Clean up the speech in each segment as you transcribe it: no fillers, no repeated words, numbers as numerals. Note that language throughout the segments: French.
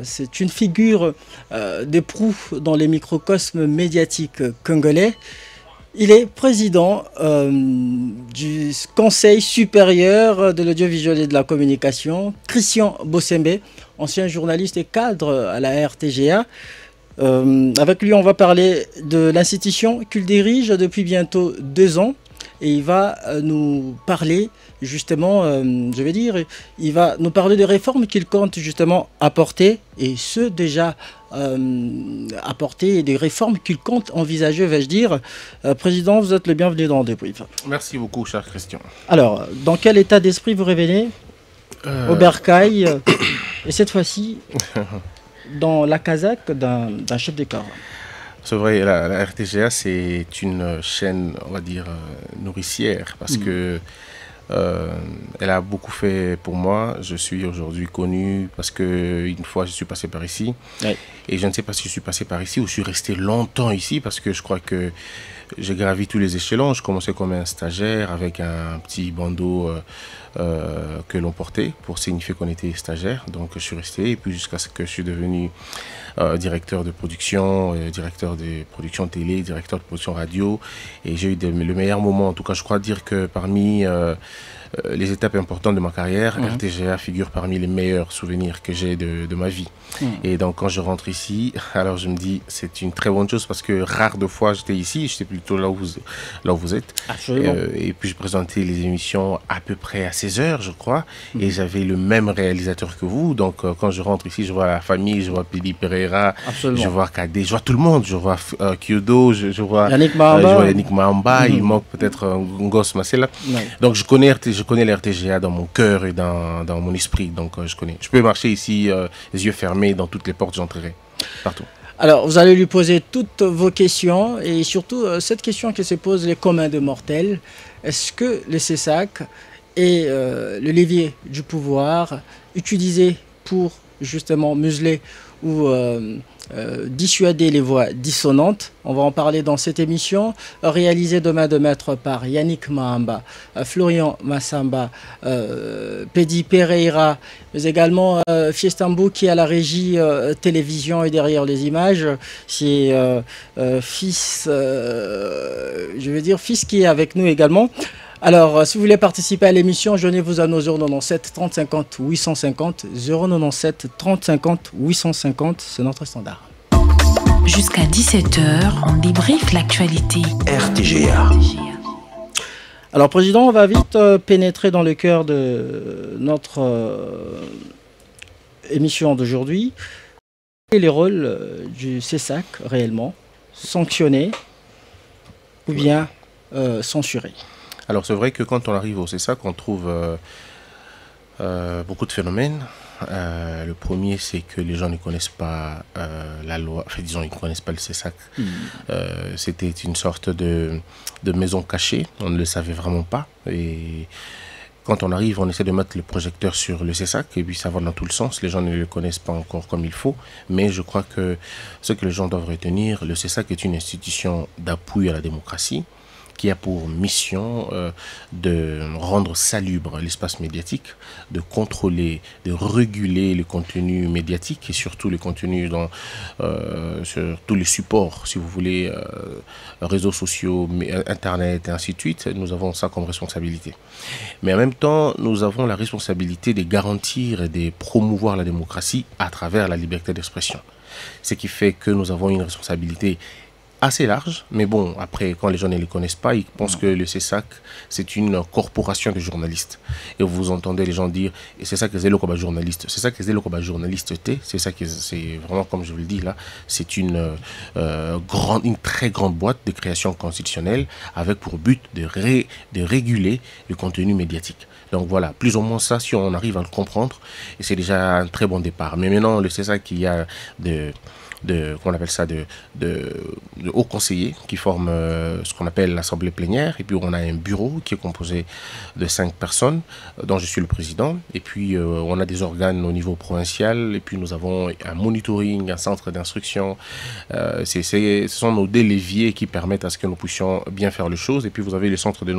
c'est une figure de proue dans les microcosmes médiatiques congolais. Il est président du Conseil supérieur de l'audiovisuel et de la communication, Christian Bossembe, ancien journaliste et cadre à la RTGA. Avec lui, on va parler de l'institution qu'il dirige depuis bientôt 2 ans. Et il va nous parler justement, il va nous parler des réformes qu'il compte justement apporter, et ce déjà apporter, et des réformes qu'il compte envisager, vais-je dire. Président, vous êtes le bienvenu dans Débrief. Merci beaucoup, cher Christian. Alors, dans quel état d'esprit vous révélez au Bercail, et cette fois-ci dans la casaque d'un chef de corps? C'est vrai, la RTGA, c'est une chaîne, on va dire, nourricière, parce que elle a beaucoup fait pour moi. Je suis aujourd'hui connu parce qu'une fois, je suis passé par ici. Oui. Et je ne sais pas si je suis passé par ici ou je suis resté longtemps ici, parce que je crois que j'ai gravi tous les échelons. Je commençais comme un stagiaire avec un petit bandeau que l'on portait pour signifier qu'on était stagiaire. Donc je suis resté, et puis jusqu'à ce que je suis devenu directeur de production, directeur de production télé, directeur de production radio. Et j'ai eu le meilleur moment, en tout cas je crois dire que parmi les étapes importantes de ma carrière, RTGA figure parmi les meilleurs souvenirs que j'ai de ma vie. Et donc quand je rentre ici, alors je me dis c'est une très bonne chose, parce que rare de fois j'étais ici, j'étais plutôt là où vous êtes. Et puis je présentais les émissions à peu près à 16h je crois, et j'avais le même réalisateur que vous. Donc quand je rentre ici, je vois la famille, je vois Pili Pereira, je vois Kadé, je vois tout le monde, je vois Kyodo, je vois Yannick Mahamba, il manque peut-être un gosse Marcela. Donc je connais la RTGA dans mon cœur et dans mon esprit, donc je connais. Je peux marcher ici les yeux fermés, dans toutes les portes j'entrerai, partout. Alors, vous allez lui poser toutes vos questions, et surtout cette question que se posent les communs de mortels. Est-ce que le CESAC est le levier du pouvoir utilisé pour justement museler ou dissuader les voix dissonantes? On va en parler dans cette émission, réalisée demain de maître par Yannick Mahamba, Florian Massamba, Pedi Pereira, mais également Fiestambo qui est à la régie télévision et derrière les images. C'est Fils qui est avec nous également. Alors, si vous voulez participer à l'émission, joignez-vous à nos 097 30 50 850, 097 30 50 850, c'est notre standard. Jusqu'à 17h, on débriefe l'actualité. RTGA. Alors, Président, on va vite pénétrer dans le cœur de notre émission d'aujourd'hui. Quels sont les rôles du CESAC réellement? Sanctionnés ou bien censurés? Alors c'est vrai que quand on arrive au CESAC, on trouve beaucoup de phénomènes. Le premier, c'est que les gens ne connaissent pas la loi, enfin disons, ils ne connaissent pas le CESAC. C'était une sorte de maison cachée, on ne le savait vraiment pas. Et quand on arrive, on essaie de mettre le projecteur sur le CESAC, et puis ça va dans tout le sens. Les gens ne le connaissent pas encore comme il faut, mais je crois que ce que les gens doivent retenir, le CESAC est une institution d'appui à la démocratie, qui a pour mission de rendre salubre l'espace médiatique, de contrôler, de réguler le contenu médiatique, et surtout le contenu sur tous les supports, si vous voulez, réseaux sociaux, Internet et ainsi de suite. Nous avons ça comme responsabilité. Mais en même temps, nous avons la responsabilité de garantir et de promouvoir la démocratie à travers la liberté d'expression. Ce qui fait que nous avons une responsabilité assez large, mais bon, après, quand les gens ne les connaissent pas, ils pensent que le CESAC, c'est une corporation de journalistes. Et vous entendez les gens dire, c'est ça que c'est le combat journaliste. C'est ça que c'est le combat journaliste, c'est ça que c'est vraiment, comme je vous le dis là, c'est une très grande boîte de création constitutionnelle avec pour but de réguler le contenu médiatique. Donc voilà, plus ou moins ça, si on arrive à le comprendre, et c'est déjà un très bon départ. Mais maintenant, le CESAC, il y a qu'on appelle ça, de hauts conseillers qui forment ce qu'on appelle l'assemblée plénière. Et puis on a un bureau qui est composé de 5 personnes, dont je suis le président. Et puis on a des organes au niveau provincial. Et puis nous avons un monitoring, un centre d'instruction. Ce sont nos déléviés qui permettent à ce que nous puissions bien faire les choses. Et puis vous avez le centre de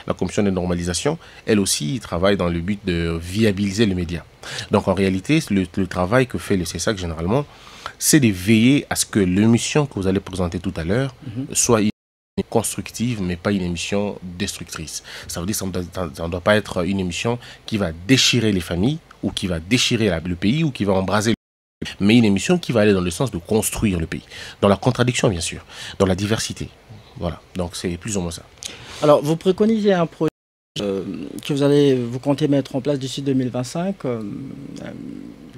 la commission de normalisation. Elle aussi travaille dans le but de viabiliser les médias. Donc en réalité, le travail que fait le CESAC généralement, c'est de veiller à ce que l'émission que vous allez présenter tout à l'heure soit constructive, mais pas une émission destructrice. Ça veut dire que ça ne doit pas être une émission qui va déchirer les familles, ou qui va déchirer le pays, ou qui va embraser le pays, mais une émission qui va aller dans le sens de construire le pays. Dans la contradiction, bien sûr, dans la diversité. Voilà, donc c'est plus ou moins ça. Alors, vous préconisez un projet que vous comptez mettre en place d'ici 2025,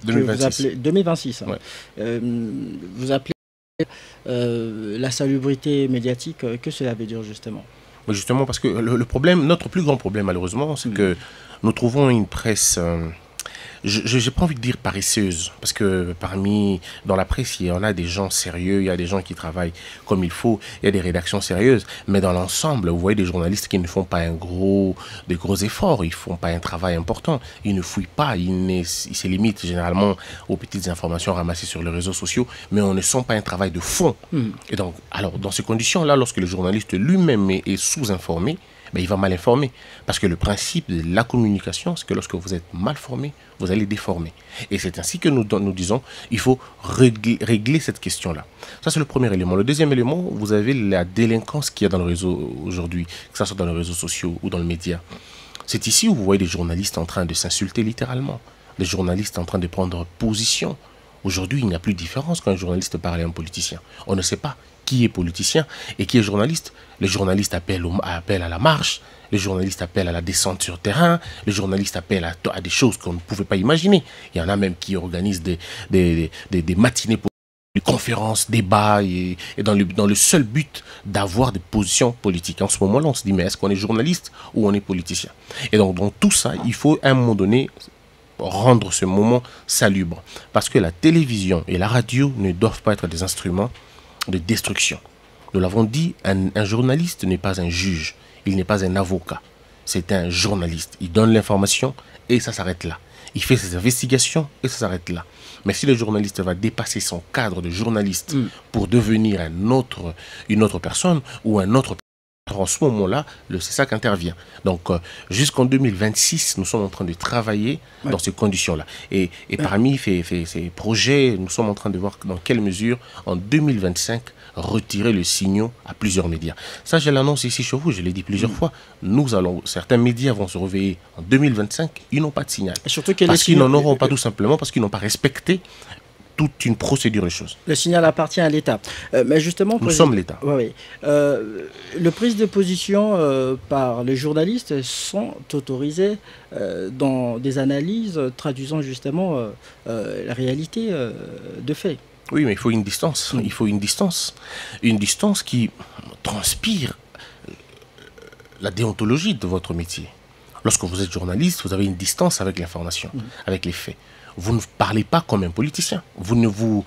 2026. vous appelez 2026. Hein. Ouais. Vous appelez la salubrité médiatique. Que cela veut dire justement? Mais justement parce que le problème, notre plus grand problème malheureusement, c'est que nous trouvons une presse, je n'ai pas envie de dire paresseuse, parce que dans la presse, il y en a des gens sérieux, il y a des gens qui travaillent comme il faut, il y a des rédactions sérieuses, mais dans l'ensemble, vous voyez des journalistes qui ne font pas des gros efforts, ils ne font pas un travail important, ils ne fouillent pas, ils se limitent généralement aux petites informations ramassées sur les réseaux sociaux, mais on ne sent pas un travail de fond. Et donc, alors, dans ces conditions-là, lorsque le journaliste lui-même est sous-informé, ben, il va mal informer. Parce que le principe de la communication, c'est que lorsque vous êtes mal formé, vous allez déformer. Et c'est ainsi que nous disons, il faut régler cette question-là. Ça, c'est le premier élément. Le deuxième élément, vous avez la délinquance qu'il y a dans le réseau aujourd'hui, que ce soit dans les réseaux sociaux ou dans le média. C'est ici où vous voyez des journalistes en train de s'insulter littéralement, des journalistes en train de prendre position. Aujourd'hui, il n'y a plus de différence quand un journaliste parle à un politicien. On ne sait pas qui est politicien et qui est journaliste. Les journalistes appellent à la marche, les journalistes appellent à la descente sur terrain, les journalistes appellent à des choses qu'on ne pouvait pas imaginer. Il y en a même qui organisent des matinées politiques, des conférences, débats, et dans le seul but d'avoir des positions politiques. En ce moment-là, on se dit, mais est-ce qu'on est journaliste ou on est politicien? Et donc, dans tout ça, il faut à un moment donné rendre ce moment salubre. Parce que la télévision et la radio ne doivent pas être des instruments de destruction. Nous l'avons dit, un journaliste n'est pas un juge, il n'est pas un avocat. C'est un journaliste. Il donne l'information et ça s'arrête là. Il fait ses investigations et ça s'arrête là. Mais si le journaliste va dépasser son cadre de journaliste pour devenir une autre personne ou un autre, en ce moment-là, c'est ça qui intervient. Donc, jusqu'en 2026, nous sommes en train de travailler dans ces conditions-là. Et parmi ces projets, nous sommes en train de voir dans quelle mesure, en 2025, retirer le signal à plusieurs médias. Ça, je l'annonce ici chez vous, je l'ai dit plusieurs fois. Certains médias vont se réveiller en 2025, ils n'ont pas de signal. Et surtout parce qu'ils n'en auront pas, tout simplement parce qu'ils n'ont pas respecté toute une procédure de choses. Le signal appartient à l'État. Mais justement, nous sommes l'État. Oui. Les prises de position par les journalistes sont autorisées dans des analyses traduisant justement la réalité de fait. Oui, mais il faut une distance. Il faut une distance qui transpire la déontologie de votre métier. Lorsque vous êtes journaliste, vous avez une distance avec l'information, avec les faits. Vous ne parlez pas comme un politicien. Vous ne vous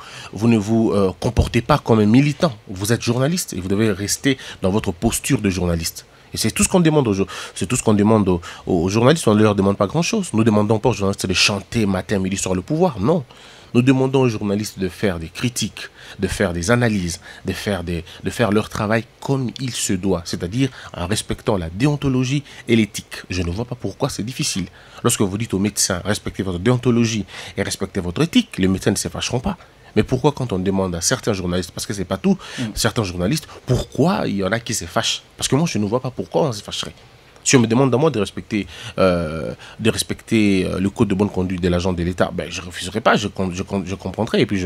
comportez pas comme un militant. Vous êtes journaliste et vous devez rester dans votre posture de journaliste. Et c'est tout ce qu'on demande aux journalistes. On ne leur demande pas grand-chose. Nous ne demandons pas aux journalistes de chanter matin, midi, soir le pouvoir. Non. Nous demandons aux journalistes de faire des critiques, de faire des analyses, de faire leur travail comme il se doit, c'est-à-dire en respectant la déontologie et l'éthique. Je ne vois pas pourquoi c'est difficile. Lorsque vous dites aux médecins, respectez votre déontologie et respectez votre éthique, les médecins ne se fâcheront pas. Mais pourquoi quand on demande à certains journalistes, parce que c'est pas tout, certains journalistes, pourquoi il y en a qui se fâchent? Parce que moi, je ne vois pas pourquoi on se fâcherait. Si on me demande à moi de respecter le code de bonne conduite de l'agent de l'État, ben, je ne refuserai pas, je comprendrai et puis je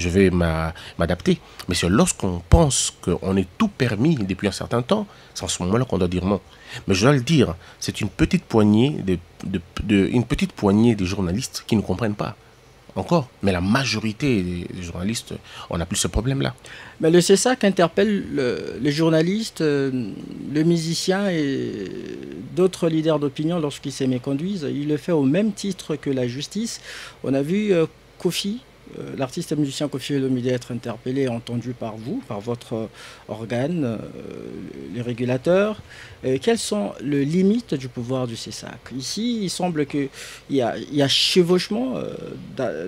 vais m'adapter. Mais c'est lorsqu'on pense qu'on est tout permis depuis un certain temps, c'est en ce moment-là qu'on doit dire non. Mais je dois le dire, c'est une petite poignée des journalistes qui ne comprennent pas. Encore, mais la majorité des journalistes, on n'a plus ce problème-là. Mais le CESAC interpelle les journalistes, le musicien et d'autres leaders d'opinion lorsqu'ils se méconduisent. Il le fait au même titre que la justice. On a vu Kofi l'artiste et musicien Koffi Olomide être interpellé et entendu par vous, par votre organe, les régulateurs. Quelles sont les limites du pouvoir du CESAC? Ici, il semble qu'il y a chevauchement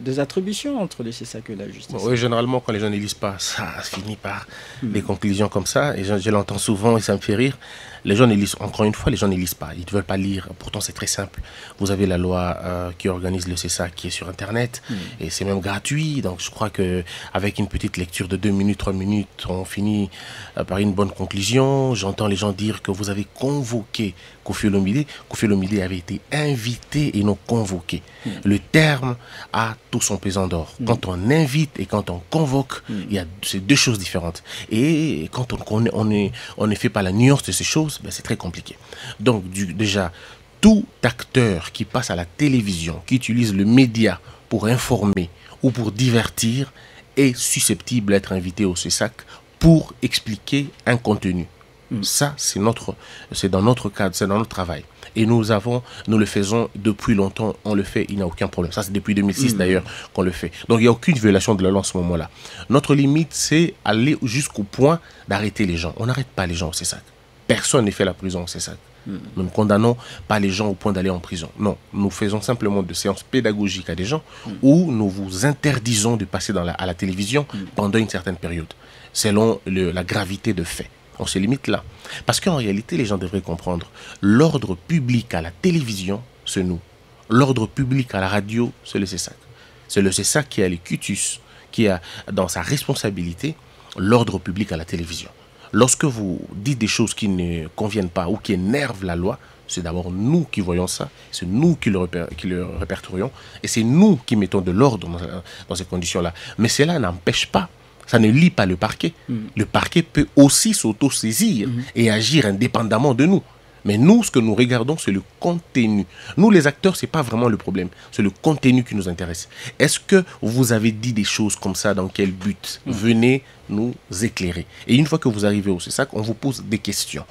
des attributions entre le CESAC et la justice. Oui, généralement, quand les gens ne lisent pas, ça finit par des conclusions comme ça. Et je l'entends souvent et ça me fait rire. Les gens ne lisent, encore une fois, les gens ne lisent pas. Ils ne veulent pas lire. Pourtant, c'est très simple. Vous avez la loi qui organise le CESAC qui est sur Internet. Et c'est même gratuit. Donc, je crois qu'avec une petite lecture de 2 minutes, 3 minutes, on finit par une bonne conclusion. J'entends les gens dire que vous avez convoqué Koffi Olomide. Koffi Olomide avait été invité et non convoqué. Le terme a tout son pesant d'or. Quand on invite et quand on convoque, c'est deux choses différentes. Et quand on ne fait pas la nuance de ces choses, ben c'est très compliqué. Donc déjà, tout acteur qui passe à la télévision, qui utilise le média pour informer ou pour divertir, est susceptible d'être invité au CESAC pour expliquer un contenu. Ça, c'est dans notre cadre, c'est dans notre travail. Et nous le faisons depuis longtemps, on le fait, il n'y a aucun problème. Ça, c'est depuis 2006 d'ailleurs qu'on le fait. Donc, il n'y a aucune violation de la loi en ce moment-là. Notre limite, c'est aller jusqu'au point d'arrêter les gens. On n'arrête pas les gens au CESAC. Personne n'est fait la prison au CESAC. Nous ne condamnons pas les gens au point d'aller en prison. Non, nous faisons simplement des séances pédagogiques à des gens où nous vous interdisons de passer à la télévision pendant une certaine période, selon la gravité de fait. On se limite là. Parce qu'en réalité, les gens devraient comprendre, l'ordre public à la télévision, c'est nous. L'ordre public à la radio, c'est le CESAC. C'est le CESAC qui a les cutus, qui a dans sa responsabilité l'ordre public à la télévision. Lorsque vous dites des choses qui ne conviennent pas ou qui énervent la loi, c'est d'abord nous qui voyons ça, c'est nous qui le répertorions, et c'est nous qui mettons de l'ordre dans ces conditions-là. Mais cela n'empêche pas, ça ne lie pas le parquet. Le parquet peut aussi s'auto-saisir et agir indépendamment de nous. Mais nous, ce que nous regardons, c'est le contenu. Nous, les acteurs, ce n'est pas vraiment le problème. C'est le contenu qui nous intéresse. Est-ce que vous avez dit des choses comme ça? Dans quel but? Venez nous éclairer. Et une fois que vous arrivez au CESAC, on vous pose des questions.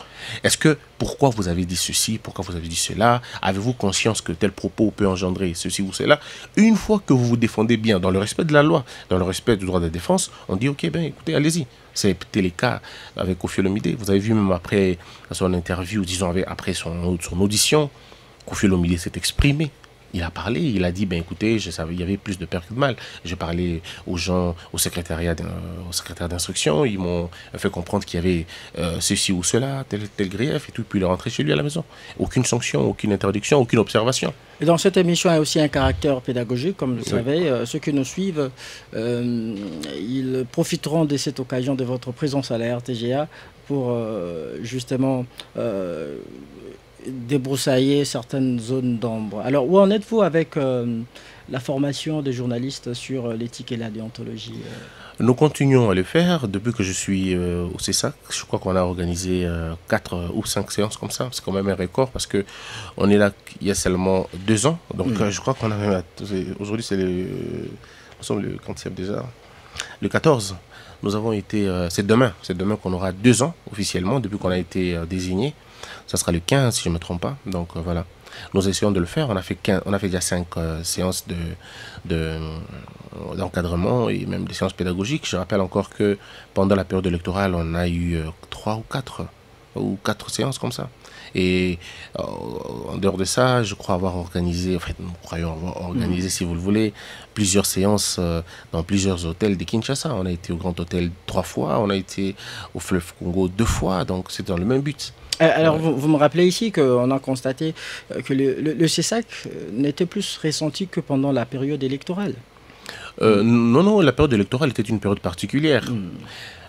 Pourquoi vous avez dit ceci? Pourquoi vous avez dit cela? Avez-vous conscience que tel propos peut engendrer ceci ou cela? Une fois que vous vous défendez bien, dans le respect de la loi, dans le respect du droit de défense, on dit, ok, ben écoutez, allez-y. C'était le cas avec Koffi Olomide. Vous avez vu même après son interview, disons après son audition, Koffi Olomide s'est exprimé. Il a parlé, il a dit, ben écoutez, je savais, il y avait plus de peur que de mal. J'ai parlé aux gens, au secrétaire d'instruction, ils m'ont fait comprendre qu'il y avait ceci ou cela, tel grief, et tout, puis il est rentré chez lui à la maison. Aucune sanction, aucune interdiction, aucune observation. Et dans cette émission, il y a aussi un caractère pédagogique, comme vous le savez. Ceux qui nous suivent, ils profiteront de cette occasion de votre présence à la RTGA pour justement débroussailler certaines zones d'ombre. Alors, où en êtes-vous avec la formation des journalistes sur l'éthique et la déontologie? Nous continuons à le faire depuis que je suis au CESAC. Je crois qu'on a organisé 4 ou 5 séances comme ça. C'est quand même un record parce qu'on est là il y a seulement 2 ans. Donc je crois qu'on a même... Aujourd'hui c'est le 40e déjà. Le 14. Nous avons été... c'est demain qu'on aura 2 ans officiellement depuis qu'on a été désigné. Ça sera le 15 si je ne me trompe pas. Donc voilà. Nous essayons de le faire. On a fait déjà 5 séances d'encadrement et même des séances pédagogiques. Je rappelle encore que pendant la période électorale, on a eu 3 ou 4 séances comme ça. Et en dehors de ça, je crois avoir organisé, nous croyons avoir organisé, si vous le voulez, plusieurs séances dans plusieurs hôtels de Kinshasa. On a été au Grand Hôtel 3 fois, on a été au Fleuve Congo 2 fois, donc c'est dans le même but. Alors, vous me rappelez ici qu'on a constaté que le CESAC n'était plus ressenti que pendant la période électorale. Non, la période électorale était une période particulière.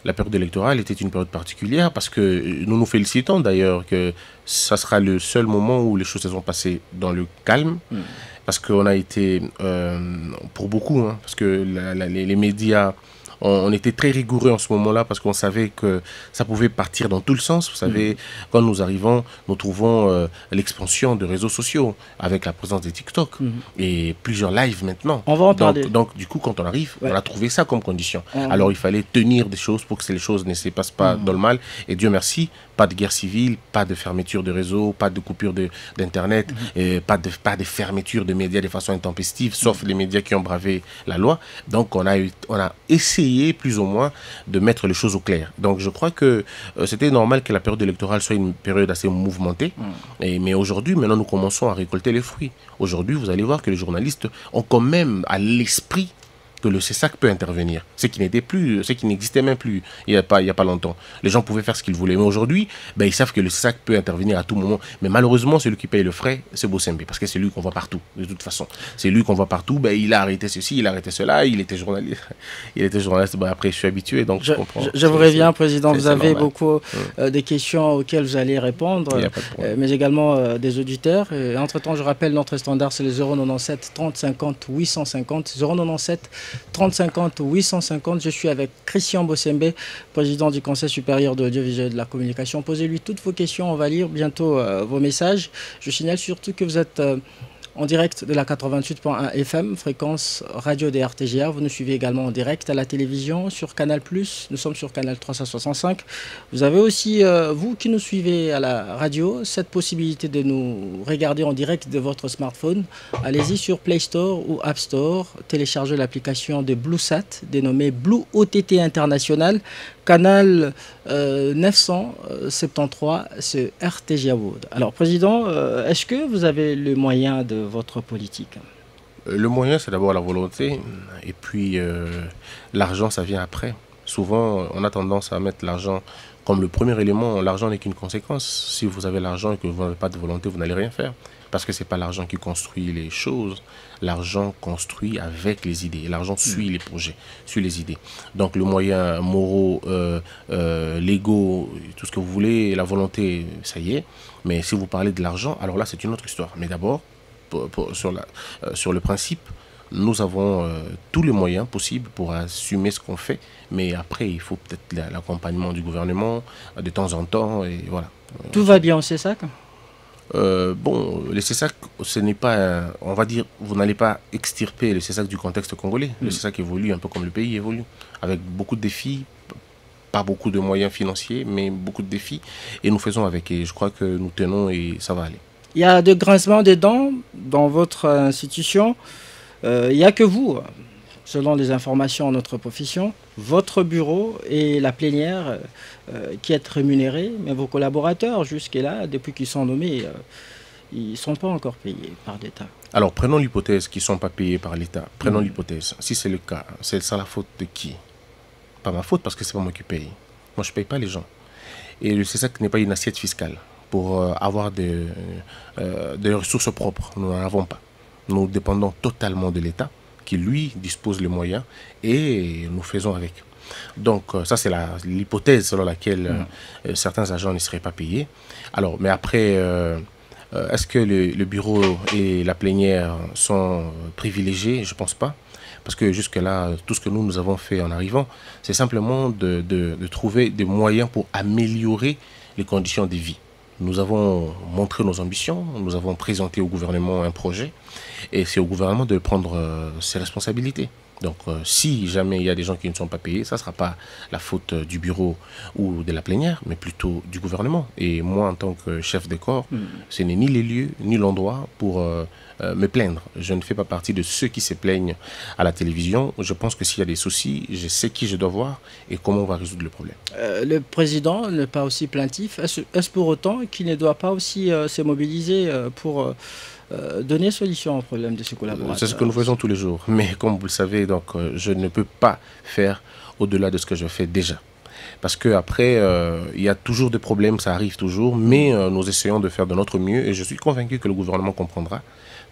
La période électorale était une période particulière parce que nous nous félicitons d'ailleurs que ça sera le seul moment où les choses se sont passées dans le calme. Parce qu'on a été, pour beaucoup, parce que les médias on était très rigoureux en ce moment-là parce qu'on savait que ça pouvait partir dans tout le sens. Vous savez, quand nous arrivons, nous trouvons l'expansion de réseaux sociaux avec la présence des TikTok et plusieurs lives maintenant. On va en parler. Donc, du coup, quand on arrive, on a trouvé ça comme condition. Alors, il fallait tenir des choses pour que les choses ne se passent pas dans le mal. Et Dieu merci, pas de guerre civile, pas de fermeture de réseau, pas de coupure d'Internet, pas de fermeture de médias de façon intempestive, sauf les médias qui ont bravé la loi. Donc, on a essayé plus ou moins de mettre les choses au clair. Donc, je crois que c'était normal que la période électorale soit une période assez mouvementée. Mais aujourd'hui, maintenant, nous commençons à récolter les fruits. Aujourd'hui, vous allez voir que les journalistes ont quand même à l'esprit que le CESAC peut intervenir, ce qui n'existait même plus il n'y a pas longtemps. Les gens pouvaient faire ce qu'ils voulaient, mais aujourd'hui, ils savent que le CESAC peut intervenir à tout moment. Mais malheureusement, celui qui paye le frais, c'est Bossembe, parce que c'est lui qu'on voit partout, de toute façon. C'est lui qu'on voit partout, il a arrêté ceci, il a arrêté cela, il était journaliste. Après, je suis habitué, donc je comprends. Je vous reviens, Président, vous avez beaucoup de questions auxquelles vous allez répondre, mais également des auditeurs. Entre-temps, je rappelle, notre standard, c'est le 097 30 50 850, 097 30 50 850. Je suis avec Christian Bossembe, président du Conseil supérieur de l'audiovisuel et de la communication. Posez-lui toutes vos questions, on va lire bientôt vos messages. Je signale surtout que vous êtes en direct de la 88.1 FM, fréquence radio des RTGA. Vous nous suivez également en direct à la télévision sur Canal+. Nous sommes sur Canal 365. Vous avez aussi, vous qui nous suivez à la radio, cette possibilité de nous regarder en direct de votre smartphone. Allez-y sur Play Store ou App Store. Téléchargez l'application de BlueSat, dénommée Blue OTT International. Canal 973, c'est RTGA World. Alors, Président, est-ce que vous avez le moyen de votre politique? Le moyen, c'est d'abord la volonté, et puis l'argent, ça vient après. Souvent, on a tendance à mettre l'argent comme le premier élément. L'argent n'est qu'une conséquence. Si vous avez l'argent et que vous n'avez pas de volonté, vous n'allez rien faire. Parce que ce n'est pas l'argent qui construit les choses. L'argent construit avec les idées. L'argent suit les projets, suit les idées. Donc le moyen moraux, légaux, tout ce que vous voulez, la volonté, ça y est. Mais si vous parlez de l'argent, alors là, c'est une autre histoire. Mais d'abord, sur le principe, nous avons tous les moyens possibles pour assumer ce qu'on fait. Mais après, il faut peut-être l'accompagnement du gouvernement de temps en temps. Et voilà. Tout va bien, c'est ça? Le CESAC, ce n'est pas, on va dire, vous n'allez pas extirper le CESAC du contexte congolais. Le CESAC évolue un peu comme le pays évolue, avec beaucoup de défis, pas beaucoup de moyens financiers, mais beaucoup de défis. Et nous faisons avec, et je crois que nous tenons et ça va aller. Il y a de grincements des dents dans votre institution. Il n'y a que vous, selon les informations de notre profession, votre bureau et la plénière qui êtes rémunérés, mais vos collaborateurs, jusque-là, depuis qu'ils sont nommés, ils ne sont pas encore payés par l'État. Alors, prenons l'hypothèse qu'ils ne sont pas payés par l'État. Prenons l'hypothèse. Si c'est le cas, c'est ça la faute de qui? Pas ma faute, parce que c'est pas moi qui paye. Moi, je ne paye pas les gens. Et le CESAC n'est pas une assiette fiscale pour avoir des ressources propres. Nous n'en avons pas. Nous dépendons totalement de l'État, qui lui dispose les moyens, et nous faisons avec. Donc ça c'est l'hypothèse selon laquelle certains agents ne seraient pas payés. Alors, mais après, est-ce que le bureau et la plénière sont privilégiés? Je ne pense pas. Parce que jusque-là, tout ce que nous avons fait en arrivant, c'est simplement de trouver des moyens pour améliorer les conditions de vie. Nous avons montré nos ambitions, nous avons présenté au gouvernement un projet, et c'est au gouvernement de prendre ses responsabilités. Donc si jamais il y a des gens qui ne sont pas payés, ça ne sera pas la faute du bureau ou de la plénière, mais plutôt du gouvernement. Et moi, en tant que chef de corps, ce n'est ni les lieux, ni l'endroit pour me plaindre. Je ne fais pas partie de ceux qui se plaignent à la télévision. Je pense que s'il y a des soucis, je sais qui je dois voir et comment on va résoudre le problème. Le président n'est pas aussi plaintif. Est-ce pour autant qu'il ne doit pas aussi se mobiliser pour donner solution au problème de ses collaborateurs? C'est ce que nous faisons tous les jours. Mais comme vous le savez, donc, je ne peux pas faire au-delà de ce que je fais déjà. Parce qu'après, il y a toujours des problèmes, ça arrive toujours, mais nous essayons de faire de notre mieux. Et je suis convaincu que le gouvernement comprendra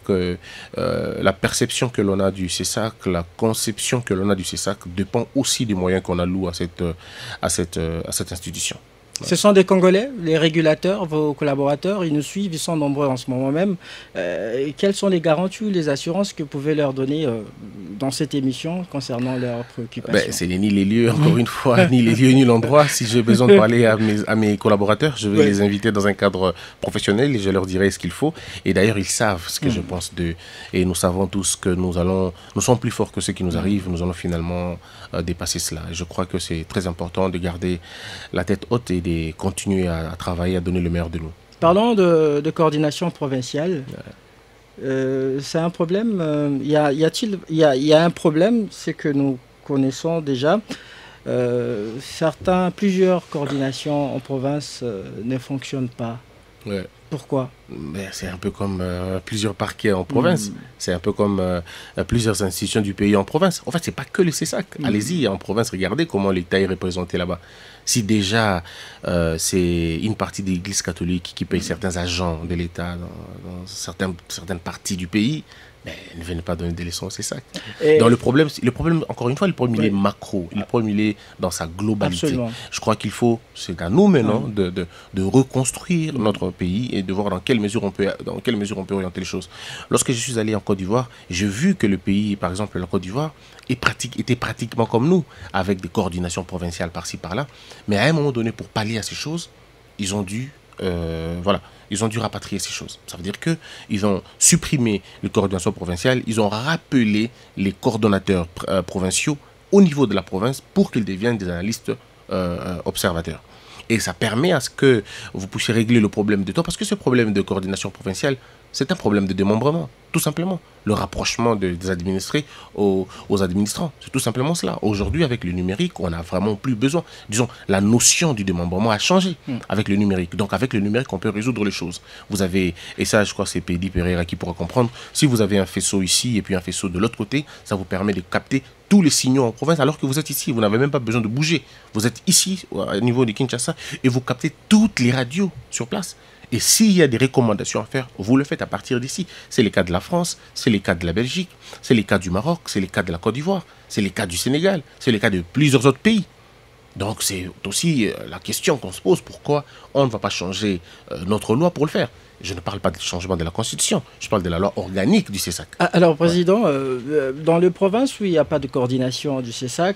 que la perception que l'on a du CESAC, la conception que l'on a du CESAC dépend aussi des moyens qu'on alloue à cette institution. Ce sont des Congolais, les régulateurs, vos collaborateurs, ils nous suivent, ils sont nombreux en ce moment même. Quelles sont les garanties ou les assurances que vous pouvez leur donner dans cette émission concernant leurs préoccupations? C'est ni les lieux, encore une fois, ni les lieux, ni l'endroit. Si j'ai besoin de parler à mes collaborateurs, je vais les inviter dans un cadre professionnel et je leur dirai ce qu'il faut. Et d'ailleurs, ils savent ce que je pense d'eux. Et nous savons tous que nous sommes plus forts que ce qui nous arrive. Nous allons finalement dépasser cela. Et je crois que c'est très important de garder la tête haute et de continuer à travailler, à donner le meilleur de nous. Parlons de coordination provinciale. C'est un problème. Il y a un problème, c'est que nous connaissons déjà. Plusieurs coordinations en province ne fonctionnent pas. Ouais. Pourquoi? C'est un peu comme plusieurs parquets en province. C'est un peu comme plusieurs institutions du pays en province. En fait, c'est pas que le CESAC. Allez-y en province, regardez comment l'État est représenté là-bas. Si déjà c'est une partie de l'Église catholique qui paye certains agents de l'État dans certaines parties du pays, ne venez pas donner des leçons, c'est ça. Donc le problème, encore une fois, le problème il est macro, le problème il est dans sa globalité. Absolument. Je crois qu'il faut, c'est à nous maintenant de reconstruire notre pays et de voir dans quelle mesure on peut orienter les choses. Lorsque je suis allé en Côte d'Ivoire, j'ai vu que le pays, par exemple la Côte d'Ivoire, était pratiquement comme nous, avec des coordinations provinciales par-ci par-là. Mais à un moment donné, pour pallier à ces choses, ils ont dû rapatrier ces choses. Ça veut dire qu'ils ont supprimé les coordinations provinciales, ils ont rappelé les coordonnateurs provinciaux au niveau de la province pour qu'ils deviennent des analystes observateurs. Et ça permet à ce que vous puissiez régler le problème de temps, parce que ce problème de coordination provinciale, c'est un problème de démembrement, tout simplement. Le rapprochement des administrés aux administrants, c'est tout simplement cela. Aujourd'hui, avec le numérique, on n'a vraiment plus besoin. Disons, la notion du démembrement a changé avec le numérique. Donc, avec le numérique, on peut résoudre les choses. Vous avez, et ça, je crois que c'est Pédi Pereira qui pourra comprendre, si vous avez un faisceau ici et puis un faisceau de l'autre côté, ça vous permet de capter tous les signaux en province, alors que vous êtes ici, vous n'avez même pas besoin de bouger. Vous êtes ici, au niveau de Kinshasa, et vous captez toutes les radios sur place. Et s'il y a des recommandations à faire, vous le faites à partir d'ici. C'est le cas de la France, c'est le cas de la Belgique, c'est le cas du Maroc, c'est le cas de la Côte d'Ivoire, c'est le cas du Sénégal, c'est le cas de plusieurs autres pays. Donc c'est aussi la question qu'on se pose, pourquoi on ne va pas changer notre loi pour le faire? Je ne parle pas du changement de la Constitution, je parle de la loi organique du CESAC. Alors, Président, dans les provinces où il n'y a pas de coordination du CESAC,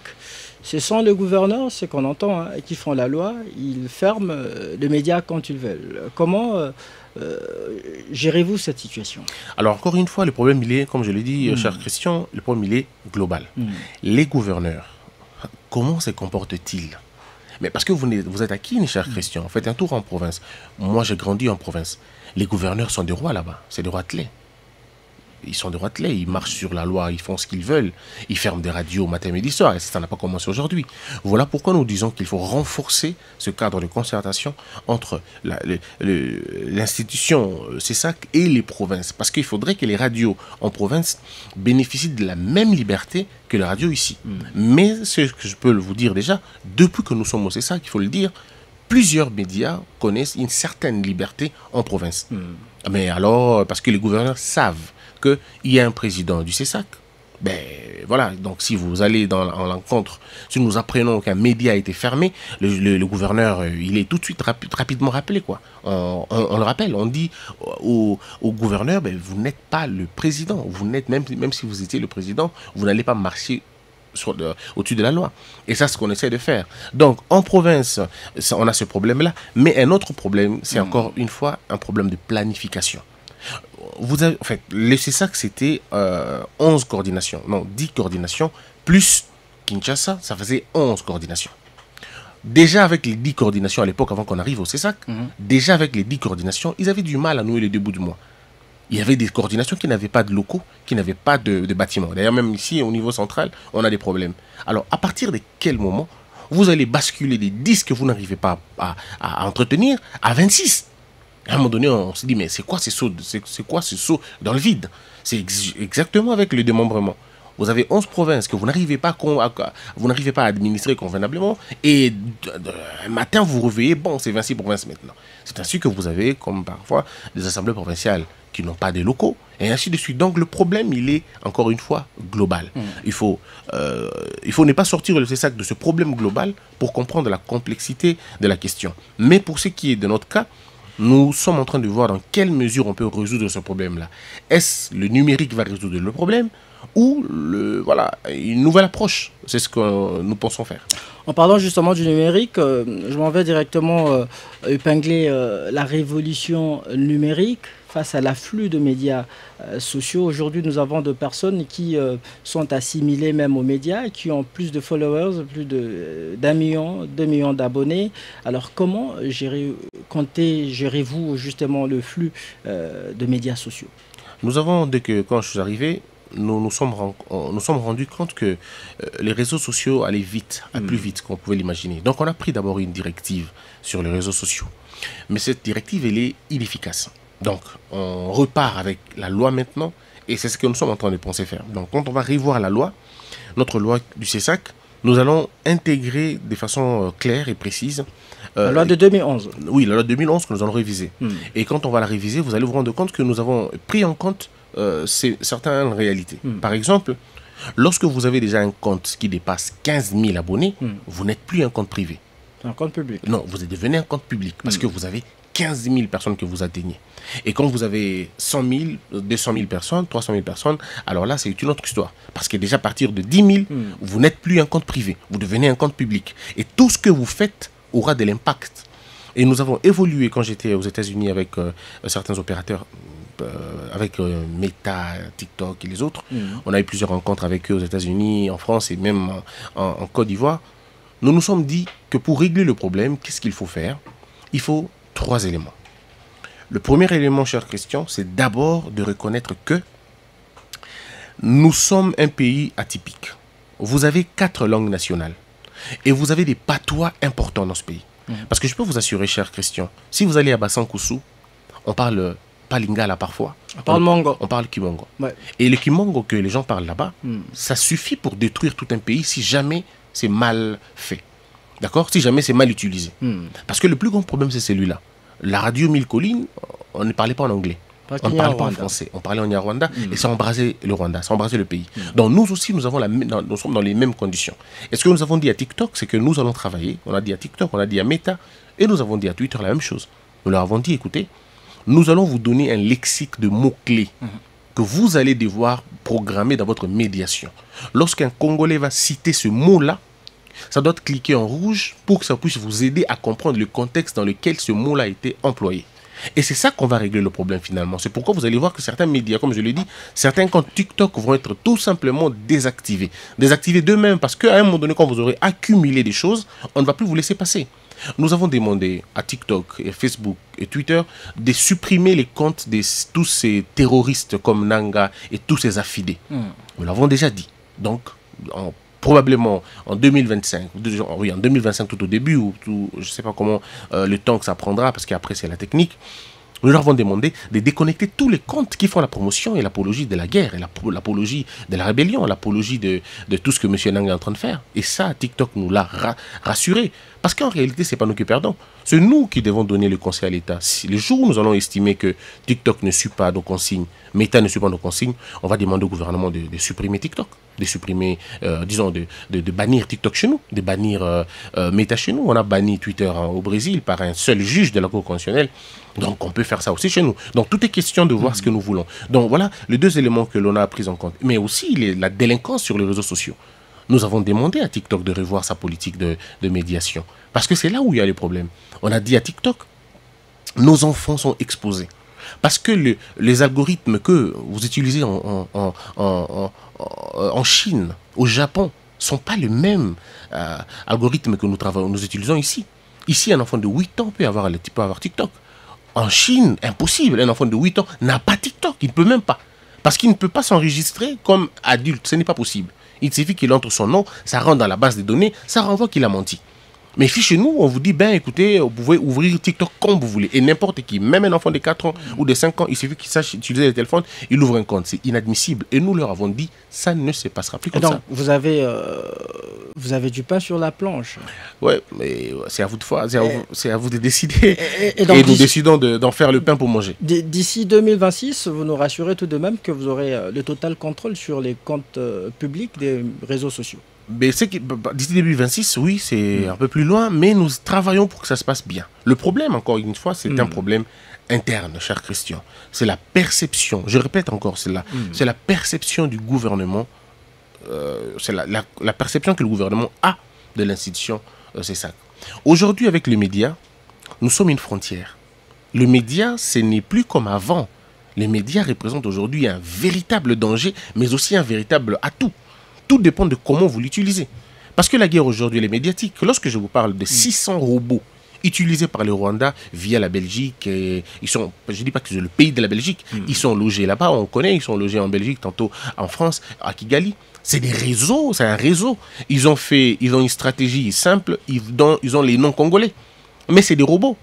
ce sont les gouverneurs, ce qu'on entend, qui font la loi, ils ferment les médias quand ils veulent. Comment gérez-vous cette situation? Alors, encore une fois, le problème, il est, comme je l'ai dit, cher Christian, le problème, il est global. Les gouverneurs, comment se comportent-ils? Mais parce que vous êtes à qui, cher Christian? Faites un tour en province. Moi, j'ai grandi en province. Les gouverneurs sont des rois là-bas. C'est des rois de lait. Ils sont des rois de lait. Ils marchent sur la loi. Ils font ce qu'ils veulent. Ils ferment des radios matin, midi, soir. Et ça n'a pas commencé aujourd'hui. Voilà pourquoi nous disons qu'il faut renforcer ce cadre de concertation entre l'institution CESAC et les provinces. Parce qu'il faudrait que les radios en province bénéficient de la même liberté que les radios ici. Mais ce que je peux vous dire déjà, depuis que nous sommes au CESAC, il faut le dire, plusieurs médias connaissent une certaine liberté en province. Mais alors, parce que les gouverneurs savent qu'il y a un président du CESAC, voilà, donc si vous allez en l'encontre, si nous apprenons qu'un média a été fermé, le gouverneur, il est tout de suite rapidement rappelé, quoi. On le rappelle, on dit au gouverneur, vous n'êtes pas le président, vous n'êtes même si vous étiez le président, vous n'allez pas marcher au-dessus de la loi. Et ça, c'est ce qu'on essaie de faire. Donc, en province, on a ce problème-là. Mais un autre problème, c'est encore une fois un problème de planification. En fait, le CESAC, c'était 11 coordinations. Non, 10 coordinations, plus Kinshasa, ça faisait 11 coordinations. Déjà avec les 10 coordinations à l'époque, avant qu'on arrive au CESAC, déjà avec les 10 coordinations, ils avaient du mal à nouer les deux bouts du mois. Il y avait des coordinations qui n'avaient pas de locaux, qui n'avaient pas de bâtiments. D'ailleurs, même ici, au niveau central, on a des problèmes. Alors, à partir de quel moment vous allez basculer des 10 que vous n'arrivez pas à entretenir à 26? À un moment donné, on se dit, mais c'est quoi ce saut dans le vide? C'est exactement avec le démembrement. Vous avez 11 provinces que vous n'arrivez pas à administrer convenablement, et un matin vous vous réveillez, bon, c'est 26 provinces maintenant. C'est ainsi que vous avez, comme parfois, des assemblées provinciales qui n'ont pas de locaux, et ainsi de suite. Donc le problème, il est, encore une fois, global. Il faut ne pas sortir le CESAC de ce problème global pour comprendre la complexité de la question. Mais pour ce qui est de notre cas, nous sommes en train de voir dans quelle mesure on peut résoudre ce problème-là. Est-ce le numérique va résoudre le problème ou une nouvelle approche? C'est ce que nous pensons faire. En parlant justement du numérique, je m'en vais directement épingler la révolution numérique face à l'afflux de médias sociaux. Aujourd'hui, nous avons des personnes qui sont assimilées même aux médias et qui ont plus de followers, plus d'1 million, 2 millions d'abonnés. Alors comment gérez-vous justement le flux de médias sociaux? Nous avons, quand je suis arrivé, nous nous sommes rendus compte que les réseaux sociaux allaient vite, plus vite qu'on pouvait l'imaginer. Donc on a pris d'abord une directive sur les réseaux sociaux. Mais cette directive, elle est inefficace. Donc on repart avec la loi maintenant, et c'est ce que nous sommes en train de penser faire. Donc quand on va revoir la loi, notre loi du CESAC, nous allons intégrer de façon claire et précise. La loi de 2011. Oui, la loi de 2011 que nous allons réviser. Et quand on va la réviser, vous allez vous rendre compte que nous avons pris en compte certaines réalités. Par exemple, lorsque vous avez déjà un compte qui dépasse 15 000 abonnés, vous n'êtes plus un compte privé. Un compte public. Non, vous devenez un compte public parce que vous avez 15 000 personnes que vous atteignez. Et quand vous avez 100 000, 200 000 personnes, 300 000 personnes, alors là, c'est une autre histoire. Parce que déjà, à partir de 10 000, vous n'êtes plus un compte privé. Vous devenez un compte public. Et tout ce que vous faites aura de l'impact. Et nous avons évolué quand j'étais aux États-Unis avec certains opérateurs, avec Meta, TikTok et les autres. On a eu plusieurs rencontres avec eux aux États-Unis, en France et même en Côte d'Ivoire. Nous nous sommes dit que pour régler le problème, qu'est-ce qu'il faut faire? Il faut 3 éléments. Le premier élément, cher Christian, c'est d'abord de reconnaître que nous sommes un pays atypique. Vous avez 4 langues nationales et vous avez des patois importants dans ce pays. Parce que je peux vous assurer, cher Christian, si vous allez à Bassankoussou, on parle pas lingala parfois. On parle mongo. On parle kimongo. Ouais. Et le kimongo que les gens parlent là-bas, ça suffit pour détruire tout un pays si jamais c'est mal fait. D'accord? Si jamais c'est mal utilisé. Parce que le plus grand problème, c'est celui-là. La radio 1000 collines, on ne parlait pas en anglais. On ne parlait pas en français. On parlait en Nyarwanda et ça embrasait le Rwanda, ça embrasait le pays. Donc nous aussi, nous sommes dans les mêmes conditions. Et ce que nous avons dit à TikTok, c'est que nous allons travailler. On a dit à TikTok, on a dit à Meta et nous avons dit à Twitter la même chose. Nous leur avons dit, écoutez, nous allons vous donner un lexique de mots-clés que vous allez devoir programmer dans votre médiation. Lorsqu'un Congolais va citer ce mot-là, ça doit cliquer en rouge pour que ça puisse vous aider à comprendre le contexte dans lequel ce mot-là a été employé. Et c'est ça qu'on va régler le problème finalement. C'est pourquoi vous allez voir que certains médias, comme je l'ai dit, certains comptes TikTok vont être tout simplement désactivés. Désactivés d'eux-mêmes parce qu'à un moment donné, quand vous aurez accumulé des choses, on ne va plus vous laisser passer. Nous avons demandé à TikTok et Facebook et Twitter de supprimer les comptes de tous ces terroristes comme Nanga et tous ces affidés. Nous l'avons déjà dit. Donc, probablement en 2025, oui, en 2025 tout au début, ou tout, je ne sais pas comment le temps que ça prendra, parce qu'après c'est la technique, nous leur avons demandé de déconnecter tous les comptes qui font la promotion et l'apologie de la guerre, et l'apologie de la rébellion, l'apologie de tout ce que M. Nang est en train de faire. Et ça, TikTok nous l'a rassuré. Parce qu'en réalité, ce n'est pas nous qui perdons. C'est nous qui devons donner le conseil à l'État. Si le jour où nous allons estimer que TikTok ne suit pas nos consignes, Meta ne suit pas nos consignes, on va demander au gouvernement de supprimer TikTok, de supprimer, disons, de bannir TikTok chez nous, de bannir Meta chez nous. On a banni Twitter au Brésil par un seul juge de la Cour constitutionnelle. Donc on peut faire ça aussi chez nous. Donc tout est question de voir ce que nous voulons. Donc voilà les 2 éléments que l'on a pris en compte. Mais aussi la délinquance sur les réseaux sociaux. Nous avons demandé à TikTok de revoir sa politique de médiation. Parce que c'est là où il y a les problèmes. On a dit à TikTok, nos enfants sont exposés. Parce que les algorithmes que vous utilisez en Chine, au Japon, ne sont pas les mêmes algorithmes que nous utilisons ici. Ici, un enfant de 8 ans peut avoir TikTok. En Chine, impossible. Un enfant de 8 ans n'a pas TikTok. Il ne peut même pas. Parce qu'il ne peut pas s'enregistrer comme adulte. Ce n'est pas possible. Il suffit qu'il entre son nom, ça rentre dans la base des données, ça renvoie qu'il a menti. Mais ici, chez nous, on vous dit, ben écoutez, vous pouvez ouvrir TikTok comme vous voulez. Et n'importe qui, même un enfant de 4 ans ou de 5 ans, il suffit qu'il sache utiliser le téléphone, il ouvre un compte. C'est inadmissible. Et nous leur avons dit, ça ne se passera plus comme ça. Vous avez du pain sur la planche. Oui, mais c'est à vous de faire, c'est à vous de décider. Et donc, nous décidons d'en faire le pain pour manger. D'ici 2026, vous nous rassurez tout de même que vous aurez le total contrôle sur les comptes publics des réseaux sociaux. Mais d'ici 2026, oui, c'est un peu plus loin, mais nous travaillons pour que ça se passe bien. Le problème, encore une fois, c'est un problème interne, cher Christian. C'est la perception, je répète encore cela, c'est la perception du gouvernement, c'est la perception que le gouvernement a de l'institution, c'est ça. Aujourd'hui, avec les médias, nous sommes une frontière. Le média, ce n'est plus comme avant. Les médias représentent aujourd'hui un véritable danger, mais aussi un véritable atout. Tout dépend de comment vous l'utilisez. Parce que la guerre aujourd'hui, elle est médiatique. Lorsque je vous parle de 600 robots utilisés par le Rwanda via la Belgique, ils sont, je ne dis pas que c'est le pays de la Belgique, ils sont logés là-bas, on connaît, ils sont logés en Belgique, tantôt en France, à Kigali. C'est des réseaux, c'est un réseau. Ils ont une stratégie simple, ils ont les noms congolais. Mais c'est des robots.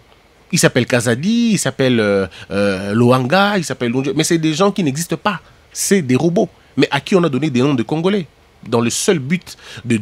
Ils s'appellent Kazadi, ils s'appellent Loanga, ils s'appellent Lonjo. Mais c'est des gens qui n'existent pas. C'est des robots. Mais à qui on a donné des noms de Congolais, dans le seul but de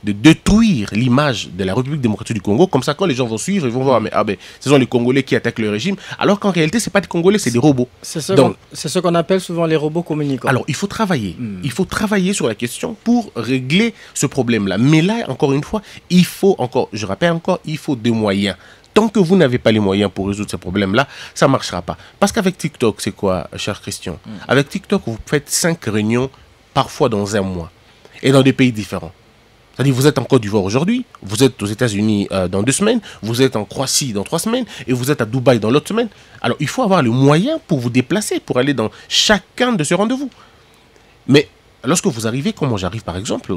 détruire l'image de la République démocratique du Congo. Comme ça, quand les gens vont suivre, ils vont voir, mais ce sont les Congolais qui attaquent le régime, alors qu'en réalité, ce n'est pas des Congolais, c'est des robots. C'est ce qu'on appelle souvent les robots communicants. Alors, il faut travailler. Il faut travailler sur la question pour régler ce problème-là. Mais là, encore une fois, je rappelle encore, il faut des moyens. Tant que vous n'avez pas les moyens pour résoudre ce problème-là, ça ne marchera pas. Parce qu'avec TikTok, c'est quoi, cher Christian? Avec TikTok, vous faites 5 réunions, parfois dans un mois, et dans des pays différents. C'est-à-dire, vous êtes en Côte d'Ivoire aujourd'hui, vous êtes aux États-Unis dans 2 semaines, vous êtes en Croatie dans 3 semaines, et vous êtes à Dubaï dans l'autre semaine. Alors, il faut avoir le moyen pour vous déplacer, pour aller dans chacun de ces rendez-vous. Mais lorsque vous arrivez, comme moi j'arrive par exemple,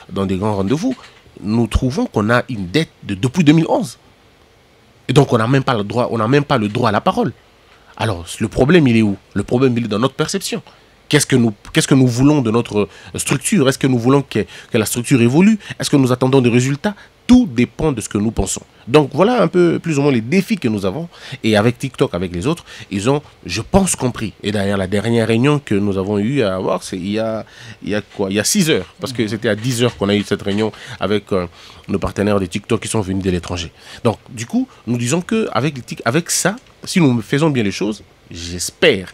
dans des grands rendez-vous, nous trouvons qu'on a une dette depuis 2011. Et donc, on n'a même pas le droit à la parole. Alors, le problème, il est où? Le problème, il est dans notre perception. Qu'est-ce que nous voulons de notre structure? Est-ce que nous voulons que la structure évolue? Est-ce que nous attendons des résultats? Tout dépend de ce que nous pensons. Donc, voilà un peu plus ou moins les défis que nous avons. Et avec TikTok, avec les autres, ils ont, je pense, compris. Et d'ailleurs, la dernière réunion que nous avons eu à avoir, c'est il y a 6 heures. Parce que c'était à 10 heures qu'on a eu cette réunion avec nos partenaires de TikTok qui sont venus de l'étranger. Donc, du coup, nous disons qu'avec ça, si nous faisons bien les choses, j'espère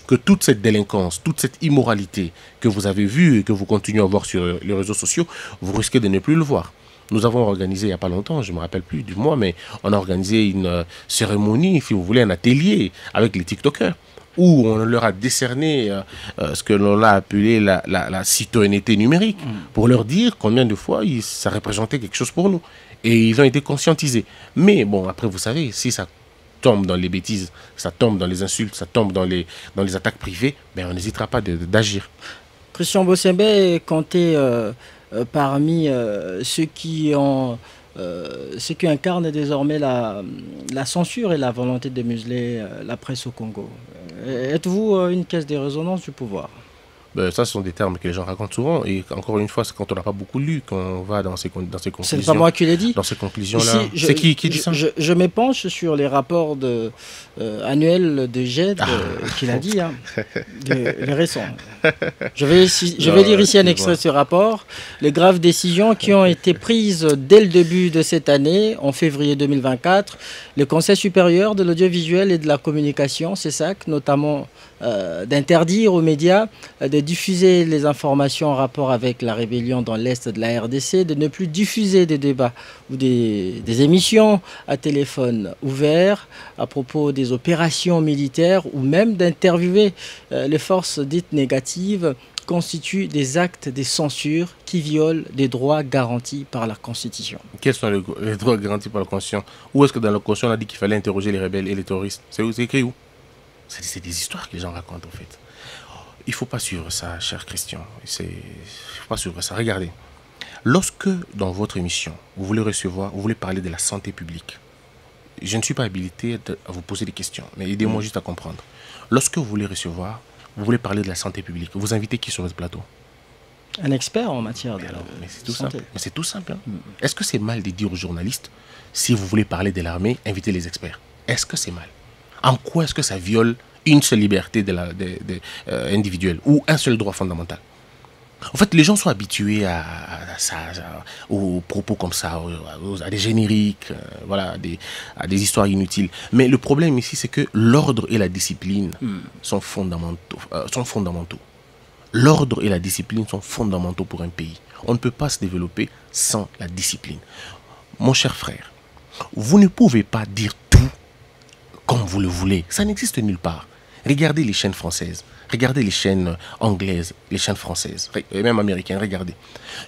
que toute cette délinquance, toute cette immoralité que vous avez vue et que vous continuez à voir sur les réseaux sociaux, vous risquez de ne plus le voir. Nous avons organisé il n'y a pas longtemps, je ne me rappelle plus du mois, mais on a organisé une cérémonie, si vous voulez, un atelier avec les TikTokers, où on leur a décerné ce que l'on a appelé la citoyenneté numérique, pour leur dire combien de fois ça représentait quelque chose pour nous. Et ils ont été conscientisés. Mais bon, après, vous savez, si ça tombe dans les bêtises, ça tombe dans les insultes, ça tombe dans les attaques privées, ben on n'hésitera pas d'agir. Christian Bossembe est compté parmi ceux qui incarnent désormais la censure et la volonté de museler la presse au Congo. Êtes-vous une caisse de résonance du pouvoir? Ça, ce sont des termes que les gens racontent souvent. Et encore une fois, c'est quand on n'a pas beaucoup lu qu'on va dans ces conclusions. C'est pas moi qui l'ai dit. Dans ces conclusions-là. C'est qui dit ça? Je m'épanche sur les rapports annuels de GED qu'il a dit, les récents. Je vais lire ici un extrait de ce rapport. Les graves décisions qui ont été prises dès le début de cette année, en février 2024, le Conseil supérieur de l'audiovisuel et de la communication, CESAC, notamment d'interdire aux médias de diffuser les informations en rapport avec la rébellion dans l'Est de la RDC, de ne plus diffuser des débats ou des émissions à téléphone ouvert à propos des opérations militaires ou même d'interviewer les forces dites négatives constituent des actes de censure qui violent des droits garantis par la Constitution. Quels sont les droits garantis par la Constitution? Où est-ce que dans la Constitution on a dit qu'il fallait interroger les rebelles et les terroristes? C'est écrit où? C'est des histoires que les gens racontent en fait. Il ne faut pas suivre ça, cher Christian. Il ne faut pas suivre ça. Regardez, lorsque dans votre émission, vous voulez parler de la santé publique, je ne suis pas habilité à vous poser des questions, mais aidez-moi juste à comprendre. Lorsque vous voulez parler de la santé publique, vous invitez qui sur votre plateau? Un expert en matière de mais c'est tout santé. simple. Mais c'est tout simple. Hein. Est-ce que c'est mal de dire aux journalistes, si vous voulez parler de l'armée, invitez les experts? Est-ce que c'est mal? En quoi est-ce que ça viole une seule liberté individuelle ou un seul droit fondamental? En fait, les gens sont habitués à ça, aux propos comme ça, à des génériques, voilà, à des histoires inutiles. Mais le problème ici, c'est que l'ordre et la discipline sont fondamentaux. L'ordre et la discipline sont fondamentaux pour un pays. On ne peut pas se développer sans la discipline. Mon cher frère, vous ne pouvez pas dire tout comme vous le voulez. Ça n'existe nulle part. Regardez les chaînes françaises, regardez les chaînes anglaises, les chaînes françaises, et même américaines, regardez.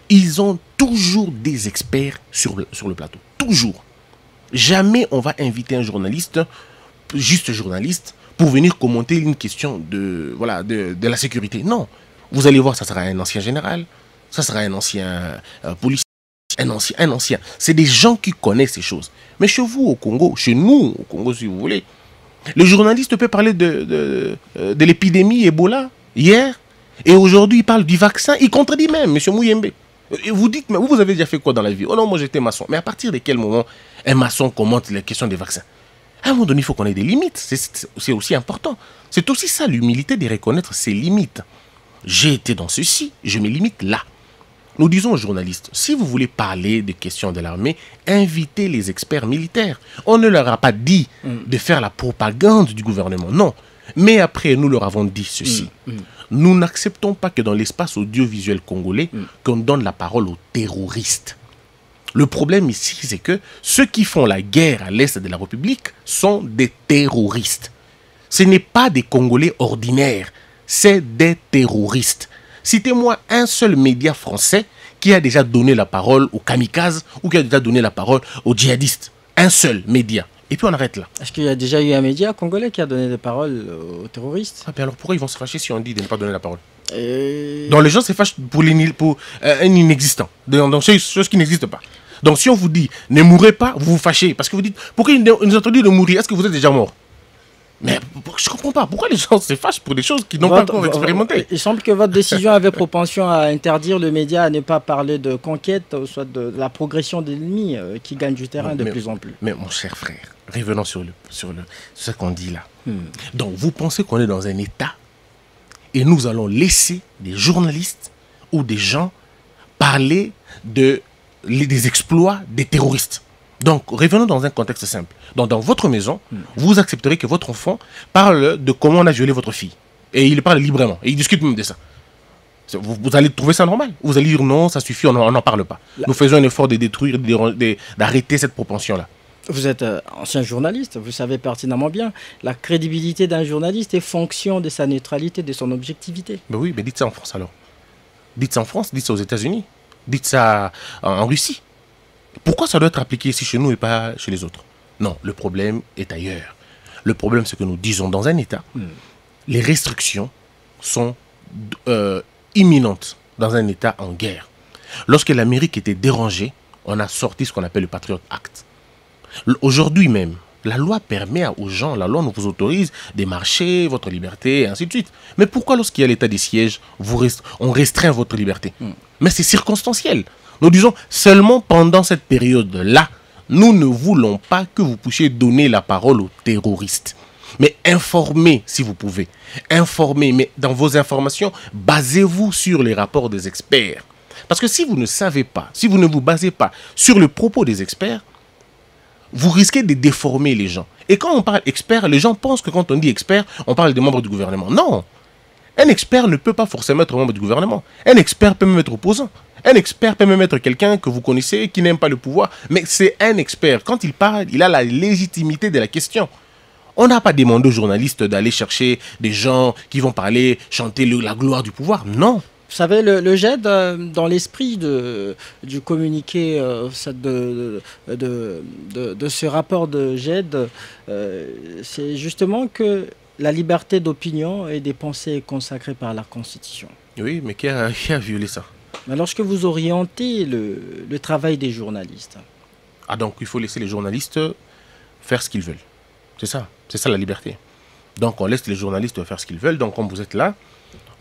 Ils ont toujours des experts sur le plateau. Toujours. Jamais on va inviter un journaliste, juste journaliste, pour venir commenter une question de la sécurité. Non. Vous allez voir, ça sera un ancien général, ça sera un ancien policier, un ancien. C'est des gens qui connaissent ces choses. Mais chez vous au Congo, chez nous au Congo si vous voulez, le journaliste peut parler de l'épidémie Ebola hier, et aujourd'hui il parle du vaccin, il contredit même M. Mouyembe. Et vous dites, mais vous avez déjà fait quoi dans la vie? Oh non, moi j'étais maçon. Mais à partir de quel moment un maçon commente les questions des vaccins? À un moment donné, il faut qu'on ait des limites. C'est aussi important. C'est aussi ça l'humilité de reconnaître ses limites. J'ai été dans ceci, je me limite là. Nous disons aux journalistes, si vous voulez parler des questions de l'armée, invitez les experts militaires. On ne leur a pas dit de faire la propagande du gouvernement, non. Mais après, nous leur avons dit ceci. Nous n'acceptons pas que dans l'espace audiovisuel congolais, qu'on donne la parole aux terroristes. Le problème ici, c'est que ceux qui font la guerre à l'est de la République sont des terroristes. Ce n'est pas des Congolais ordinaires, c'est des terroristes. Citez-moi un seul média français qui a déjà donné la parole aux kamikazes ou qui a déjà donné la parole aux djihadistes. Un seul média. Et puis on arrête là. Est-ce qu'il y a déjà eu un média congolais qui a donné des paroles aux terroristes? Ah, alors pourquoi ils vont se fâcher si on dit de ne pas donner la parole? Donc les gens se fâchent pour un inexistant. Donc c'est une chose qui n'existe pas. Donc si on vous dit ne mourrez pas, vous vous fâchez. Parce que vous dites pourquoi ils nous ont dit de mourir? Est-ce que vous êtes déjà mort? Mais je ne comprends pas. Pourquoi les gens se fâchent pour des choses qu'ils n'ont pas encore expérimentées? Il semble que votre décision avait propension à interdire le média à ne pas parler de conquête, soit de la progression de l'ennemi qui gagne du terrain de plus en plus. Mais mon cher frère, revenons sur ce qu'on dit là. Donc vous pensez qu'on est dans un état et nous allons laisser des journalistes ou des gens parler des exploits des terroristes? Donc, revenons dans un contexte simple. Donc, dans votre maison, vous accepterez que votre enfant parle de comment on a violé votre fille. Et il parle librement. Et il discute même de ça. Vous allez trouver ça normal? Vous allez dire non, ça suffit, on n'en parle pas. Nous faisons un effort de détruire, d'arrêter cette propension-là. Vous êtes ancien journaliste, vous savez pertinemment bien. La crédibilité d'un journaliste est fonction de sa neutralité, de son objectivité. Ben oui, mais dites ça en France alors. Dites ça en France, dites ça aux États-Unis, dites ça en Russie. Pourquoi ça doit être appliqué ici chez nous et pas chez les autres? Non, le problème est ailleurs. Le problème, c'est que nous disons dans un État, les restrictions sont imminentes dans un État en guerre. Lorsque l'Amérique était dérangée, on a sorti ce qu'on appelle le Patriot Act. Aujourd'hui même, la loi permet aux gens, la loi nous vous autorise de marcher, votre liberté, et ainsi de suite. Mais pourquoi lorsqu'il y a l'état des sièges, on restreint votre liberté? Mais c'est circonstanciel. Nous disons seulement pendant cette période-là, nous ne voulons pas que vous puissiez donner la parole aux terroristes. Mais informez si vous pouvez. Informez, mais dans vos informations, basez-vous sur les rapports des experts. Parce que si vous ne savez pas, si vous ne vous basez pas sur le propos des experts, vous risquez de déformer les gens. Et quand on parle expert, les gens pensent que quand on dit expert, on parle des membres du gouvernement. Non. Un expert ne peut pas forcément être membre du gouvernement. Un expert peut même être opposant. Un expert peut même être quelqu'un que vous connaissez, qui n'aime pas le pouvoir. Mais c'est un expert. Quand il parle, il a la légitimité de la question. On n'a pas demandé aux journalistes d'aller chercher des gens qui vont parler, chanter la gloire du pouvoir. Non. Vous savez, le GED, dans l'esprit du communiqué de ce rapport de GED, c'est justement que la liberté d'opinion et des pensées est consacrée par la Constitution. Oui, mais qui a violé ça? Mais lorsque vous orientez le travail des journalistes. Ah, donc il faut laisser les journalistes faire ce qu'ils veulent. C'est ça la liberté. Donc on laisse les journalistes faire ce qu'ils veulent. Donc comme vous êtes là,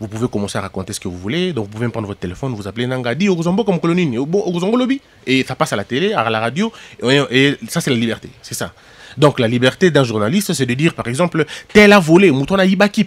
vous pouvez commencer à raconter ce que vous voulez. Donc, vous pouvez prendre votre téléphone, vous appelez Nanga, dit Oguzombo comme colonie, Oguzombo lobby. Et ça passe à la télé, à la radio. Et ça, c'est la liberté. C'est ça. Donc, la liberté d'un journaliste, c'est de dire, par exemple, tel a volé, Moutona Ibaki,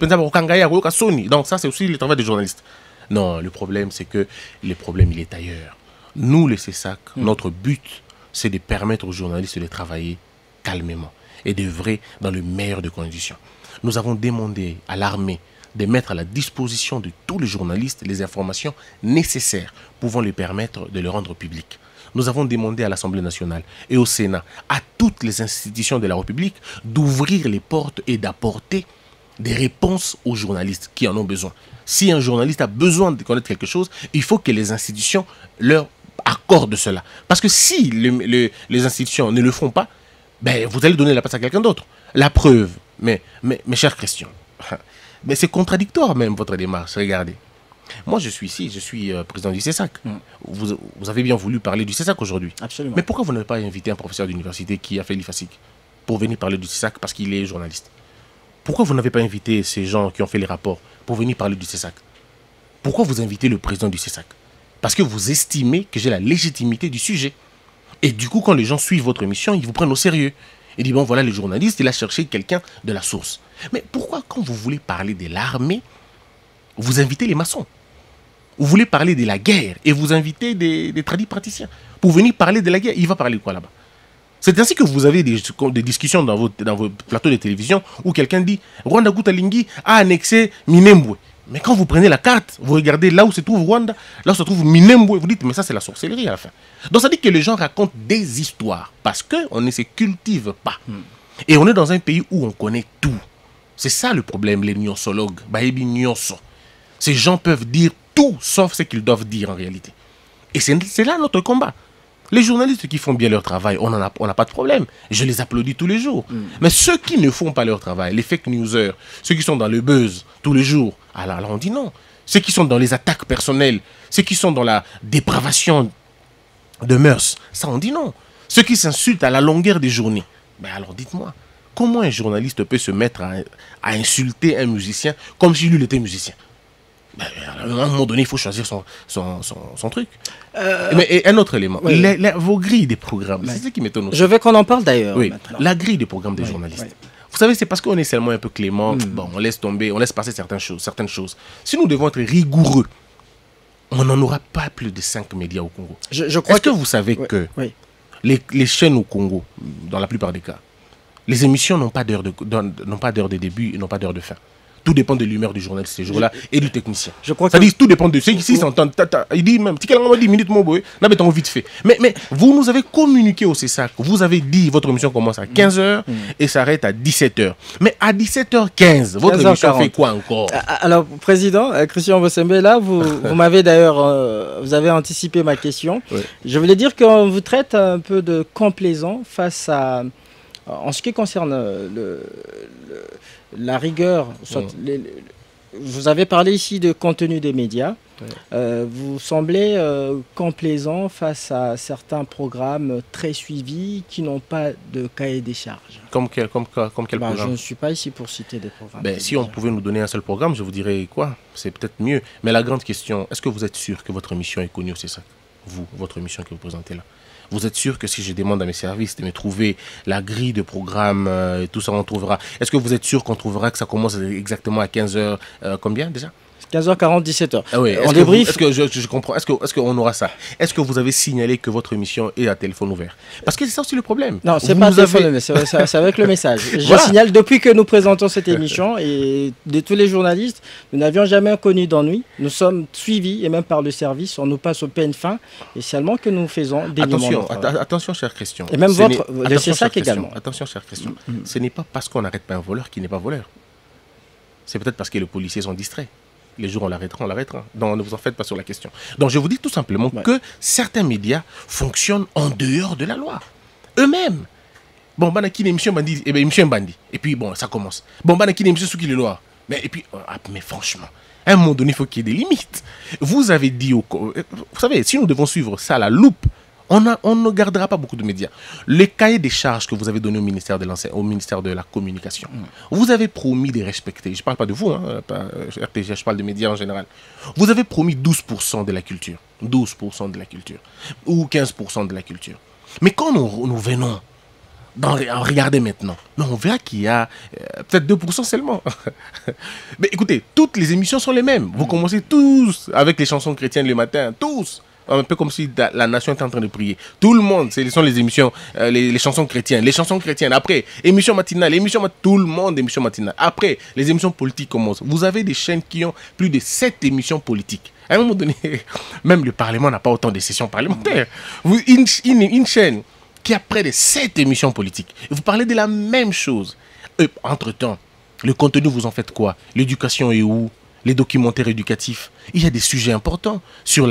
Sony. Donc, ça, c'est aussi le travail des journalistes. Non, le problème, c'est que le problème, il est ailleurs. Nous, les CESAC, notre but, c'est de permettre aux journalistes de travailler calmement et d'œuvrer dans le meilleur des conditions. Nous avons demandé à l'armée de mettre à la disposition de tous les journalistes les informations nécessaires pouvant les permettre de les rendre publiques. Nous avons demandé à l'Assemblée nationale et au Sénat, à toutes les institutions de la République, d'ouvrir les portes et d'apporter des réponses aux journalistes qui en ont besoin. Si un journaliste a besoin de connaître quelque chose, il faut que les institutions leur accordent cela. Parce que si les institutions ne le font pas, ben, vous allez donner la place à quelqu'un d'autre. La preuve, mes chers Christian, mais c'est contradictoire même votre démarche, regardez. Moi je suis ici, je suis président du CESAC. Vous avez bien voulu parler du CESAC aujourd'hui. Absolument. Mais pourquoi vous n'avez pas invité un professeur d'université qui a fait l'IFASIC pour venir parler du CESAC parce qu'il est journaliste? Pourquoi vous n'avez pas invité ces gens qui ont fait les rapports pour venir parler du CESAC? Pourquoi vous invitez le président du CESAC? Parce que vous estimez que j'ai la légitimité du sujet. Et du coup, quand les gens suivent votre émission, ils vous prennent au sérieux. Ils disent, bon, voilà, le journaliste, il a cherché quelqu'un de la source. Mais pourquoi, quand vous voulez parler de l'armée, vous invitez les maçons? Vous voulez parler de la guerre et vous invitez des tradis praticiens pour venir parler de la guerre. Il va parler de quoi là-bas? C'est ainsi que vous avez des discussions dans vos plateaux de télévision où quelqu'un dit Rwanda Kutalingi a annexé Minembwe. Mais quand vous prenez la carte, vous regardez là où se trouve Rwanda, là où se trouve Minembwe, vous dites mais ça c'est la sorcellerie à la fin. Donc ça dit que les gens racontent des histoires parce qu'on ne se cultive pas. Et on est dans un pays où on connaît tout. C'est ça le problème, les nyonsologues. Ces gens peuvent dire tout sauf ce qu'ils doivent dire en réalité. Et c'est là notre combat. Les journalistes qui font bien leur travail, on n'a pas de problème. Je les applaudis tous les jours. Mais ceux qui ne font pas leur travail, les fake newsers, ceux qui sont dans le buzz tous les jours, alors on dit non. Ceux qui sont dans les attaques personnelles, ceux qui sont dans la dépravation de mœurs, ça on dit non. Ceux qui s'insultent à la longueur des journées, ben alors dites-moi, comment un journaliste peut se mettre à insulter un musicien comme si lui il était musicien? Ben, à un moment donné, il faut choisir son truc. Mais un autre élément, oui. Vos grilles des programmes, c'est ce qui m'étonne aussi. Je veux qu'on en parle d'ailleurs. Oui, maintenant. la grille des programmes des journalistes. Oui. Vous savez, c'est parce qu'on est seulement un peu clément, bon, on laisse tomber, on laisse passer certaines choses. Si nous devons être rigoureux, on n'en aura pas plus de 5 médias au Congo. Je crois Est-ce que vous savez que les chaînes au Congo, dans la plupart des cas, les émissions n'ont pas d'heure de début et n'ont pas d'heure de fin. Tout dépend de l'humeur du journaliste ces jours-là et du technicien. Je crois que... Ça dit tout dépend de ceux qui s'entendent. Il dit même, si quelqu'un m'a dit 10 minutes, mon boy, là, mettons vite fait. Mais vous nous avez communiqué au CESAC. Vous avez dit votre émission commence à 15h et s'arrête à 17h. Mais à 17h15, votre émission fait quoi encore? Alors, Président, Christian Bosembe, là, vous m'avez d'ailleurs, vous avez anticipé ma question. Oui. Je voulais dire qu'on vous traite un peu de complaisant face à... En ce qui concerne la rigueur, vous avez parlé ici de contenu des médias. Vous semblez complaisant face à certains programmes très suivis qui n'ont pas de cahier des charges. Comme quel programme? Je ne suis pas ici pour citer des programmes. Si on pouvait nous donner un seul programme, je vous dirais quoi? C'est peut-être mieux. Mais la grande question, est-ce que vous êtes sûr que votre émission est connue? C'est ça, votre émission que vous présentez là. Vous êtes sûr que si je demande à mes services de me trouver la grille de programme et tout ça, on trouvera? Est-ce que vous êtes sûr qu'on trouvera que ça commence exactement à 15h combien déjà? 15h40, 17h. Ah oui, on débrief. Est-ce que je comprends? Est-ce qu'on aura ça? Est-ce que vous avez signalé que votre émission est à téléphone ouvert? Parce que c'est ça aussi le problème. Non, c'est pas à téléphone ouvert, c'est avec le message. Je signale, depuis que nous présentons cette émission et de tous les journalistes, nous n'avions jamais connu d'ennui. Nous sommes suivis et même par le service, on nous passe au peine fin et seulement que nous faisons des Attention, chère Christian. Et même le CESAC également. Attention, chère Christian. Ce n'est pas parce qu'on n'arrête pas un voleur qu'il n'est pas voleur. C'est peut-être parce que les policiers sont distraits. Les jours on l'arrêtera. Donc ne vous en faites pas sur la question. Donc je vous dis tout simplement que certains médias fonctionnent en dehors de la loi. Eux-mêmes. Bon, banaki l'émission bandit, émission bandit. Et puis bon, ça commence. Bon, banaki l'émission sous qui le loi. Mais franchement, à un moment donné, il faut qu'il y ait des limites. Vous avez dit vous savez, si nous devons suivre ça à la loupe, On ne gardera pas beaucoup de médias. Les cahiers des charges que vous avez donnés au ministère de la Communication, vous avez promis de respecter. Je ne parle pas de vous, hein, pas, RTG, je parle des médias en général. Vous avez promis 12% de la culture. 12% de la culture. Ou 15% de la culture. Mais quand nous venons regardez maintenant. Non, on verra qu'il y a peut-être 2% seulement. Mais écoutez, toutes les émissions sont les mêmes. Vous commencez tous avec les chansons chrétiennes le matin, tous. Un peu comme si la nation était en train de prier. Tout le monde, ce sont les émissions, les chansons chrétiennes. Les chansons chrétiennes. Après, émission matinale, tout le monde, émission matinale. Après, les émissions politiques commencent. Vous avez des chaînes qui ont plus de 7 émissions politiques. À un moment donné, même le Parlement n'a pas autant de sessions parlementaires. Une chaîne qui a près de 7 émissions politiques. Et vous parlez de la même chose. Entre-temps, le contenu, vous en faites quoi? L'éducation est où? Les documentaires éducatifs. Il y a des sujets importants sur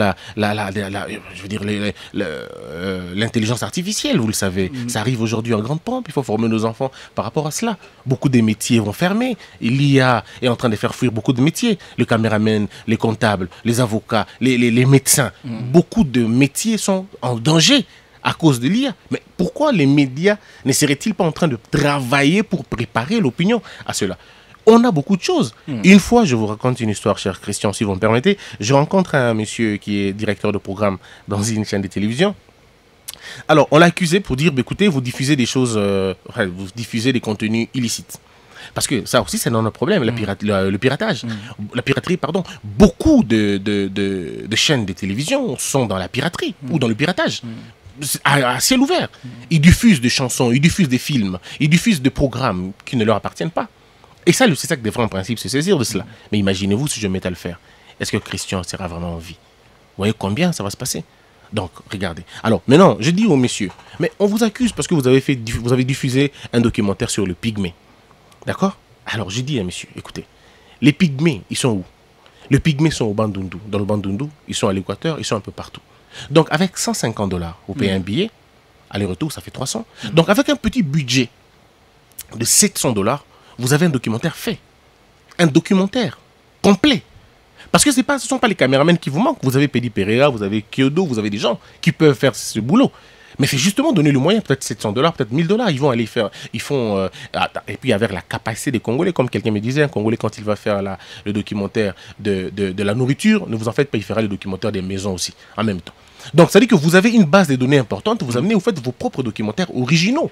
l'intelligence artificielle, vous le savez. Ça arrive aujourd'hui en grande pompe. Il faut former nos enfants par rapport à cela. Beaucoup de métiers vont fermer. L'IA est en train de faire fuir beaucoup de métiers. Le caméraman, les comptables, les avocats, les médecins. Beaucoup de métiers sont en danger à cause de l'IA. Mais pourquoi les médias ne seraient-ils pas en train de travailler pour préparer l'opinion à cela? On a beaucoup de choses. Une fois, je vous raconte une histoire, cher Christian, si vous me permettez. Je rencontre un monsieur qui est directeur de programme dans une chaîne de télévision. Alors, on l'a accusé pour dire, écoutez, vous diffusez des choses, vous diffusez des contenus illicites. Parce que ça aussi, c'est dans notre problème, le piratage. La piraterie, pardon. Beaucoup de chaînes de télévision sont dans la piraterie ou dans le piratage. À ciel ouvert. Ils diffusent des chansons, ils diffusent des films, ils diffusent des programmes qui ne leur appartiennent pas. Et ça, c'est ça que devrait en principe se saisir de cela. Mais imaginez-vous si je me mets à le faire. Est-ce que Christian sera vraiment en vie? Vous voyez combien ça va se passer? Donc, regardez. Alors, maintenant, je dis aux messieurs, mais on vous accuse parce que vous avez diffusé un documentaire sur le pygmée. D'accord? Alors, je dis à messieurs, écoutez, les pygmées, ils sont où? Les pygmées sont au Bandundu. Dans le Bandundu, ils sont à l'Équateur, ils sont un peu partout. Donc, avec $150, vous payez un billet, aller-retour, ça fait 300. Donc, avec un petit budget de $700, vous avez un documentaire fait. Un documentaire complet. Parce que ce ne sont pas les caméramans qui vous manquent. Vous avez Pedi Pereira, vous avez Kyodo, vous avez des gens qui peuvent faire ce boulot. Mais c'est justement donner le moyen, peut-être $700, peut-être $1000. Ils vont aller faire. Ils font. Et puis avec la capacité des Congolais, comme quelqu'un me disait, un Congolais, quand il va faire le documentaire de la nourriture, ne vous en faites pas, il fera le documentaire des maisons aussi, en même temps. Donc, ça dit que vous avez une base de données importante, vous amenez, vous faites vos propres documentaires originaux.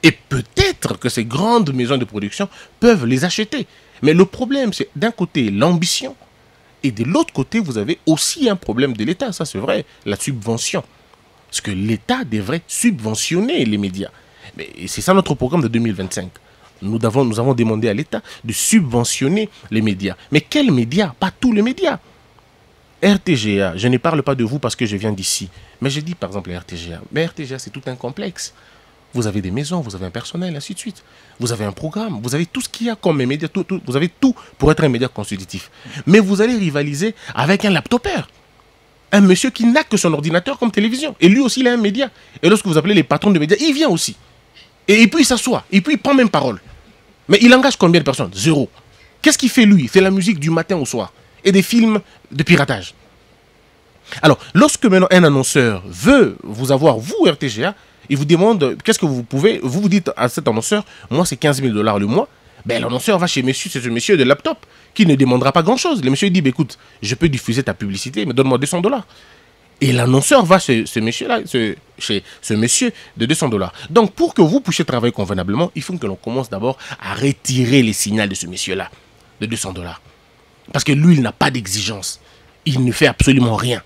Et peut-être que ces grandes maisons de production peuvent les acheter. Mais le problème, c'est d'un côté l'ambition, et de l'autre côté, vous avez aussi un problème de l'État, ça c'est vrai, la subvention. Parce que l'État devrait subventionner les médias. Mais c'est ça notre programme de 2025. Nous avons demandé à l'État de subventionner les médias. Mais quels médias? Pas tous les médias. RTGA, je ne parle pas de vous parce que je viens d'ici. Mais je dis par exemple RTGA. Mais RTGA, c'est tout un complexe. Vous avez des maisons, vous avez un personnel, ainsi de suite. Vous avez un programme, vous avez tout ce qu'il y a comme média, vous avez tout pour être un média constitutif. Mais vous allez rivaliser avec un laptopeur. Un monsieur qui n'a que son ordinateur comme télévision. Et lui aussi, il a un média. Et lorsque vous appelez les patrons de médias, il vient aussi. Et puis il s'assoit, et puis il prend même parole. Mais il engage combien de personnes? 0. Qu'est-ce qu'il fait lui? Il fait la musique du matin au soir. Et des films de piratage. Alors, lorsque maintenant un annonceur veut vous avoir, vous, RTGA, il vous demande qu'est-ce que vous pouvez, vous dites à cet annonceur, moi c'est $15 000 le mois, ben l'annonceur va chez monsieur, c'est ce monsieur de laptop qui ne demandera pas grand-chose. Le monsieur dit, écoute, je peux diffuser ta publicité, mais donne-moi $200. Et l'annonceur va chez ce monsieur-là, chez ce monsieur de $200. Donc, pour que vous puissiez travailler convenablement, il faut que l'on commence d'abord à retirer les signaux de ce monsieur-là de $200. Parce que lui, il n'a pas d'exigence. Il ne fait absolument rien.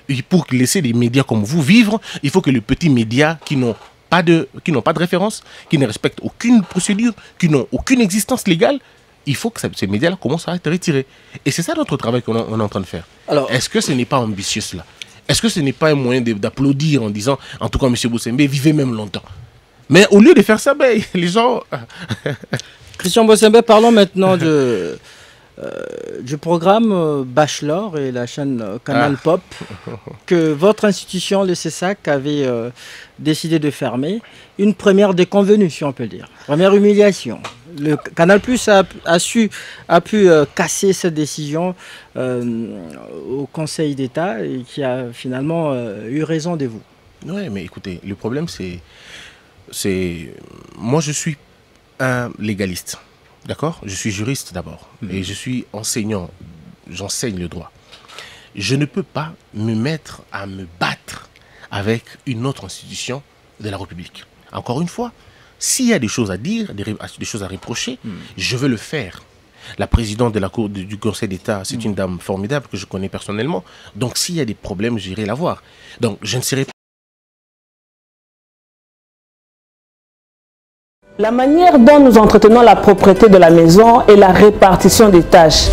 Et pour laisser des médias comme vous vivre, il faut que les petits médias qui n'ont pas de référence, qui ne respectent aucune procédure, qui n'ont aucune existence légale, il faut que ces médias-là commencent à être retirés. Et c'est ça notre travail qu'on est en train de faire. Alors, est-ce que ce n'est pas ambitieux cela? Est-ce que ce n'est pas un moyen d'applaudir en disant, en tout cas, M. Bossembe, vivez même longtemps? Mais au lieu de faire ça, ben, les gens... Christian Bossembe, parlons maintenant du programme Bachelor et la chaîne Canal Pop que votre institution, le CESAC, avait décidé de fermer. Une première déconvenue, si on peut le dire. Première humiliation. Le Canal Plus a pu casser cette décision au Conseil d'État et qui a finalement eu raison de vous. Oui, mais écoutez, le problème c'est... Moi, je suis un légaliste, d'accord? Je suis juriste d'abord, et je suis enseignant, j'enseigne le droit. Je ne peux pas me mettre à me battre avec une autre institution de la République. Encore une fois, s'il y a des choses à dire, des choses à reprocher, je veux le faire. La présidente de la Cour du Conseil d'État, c'est une dame formidable que je connais personnellement. Donc s'il y a des problèmes, j'irai la voir. Donc je ne serai pas... La manière dont nous entretenons la propreté de la maison et la répartition des tâches.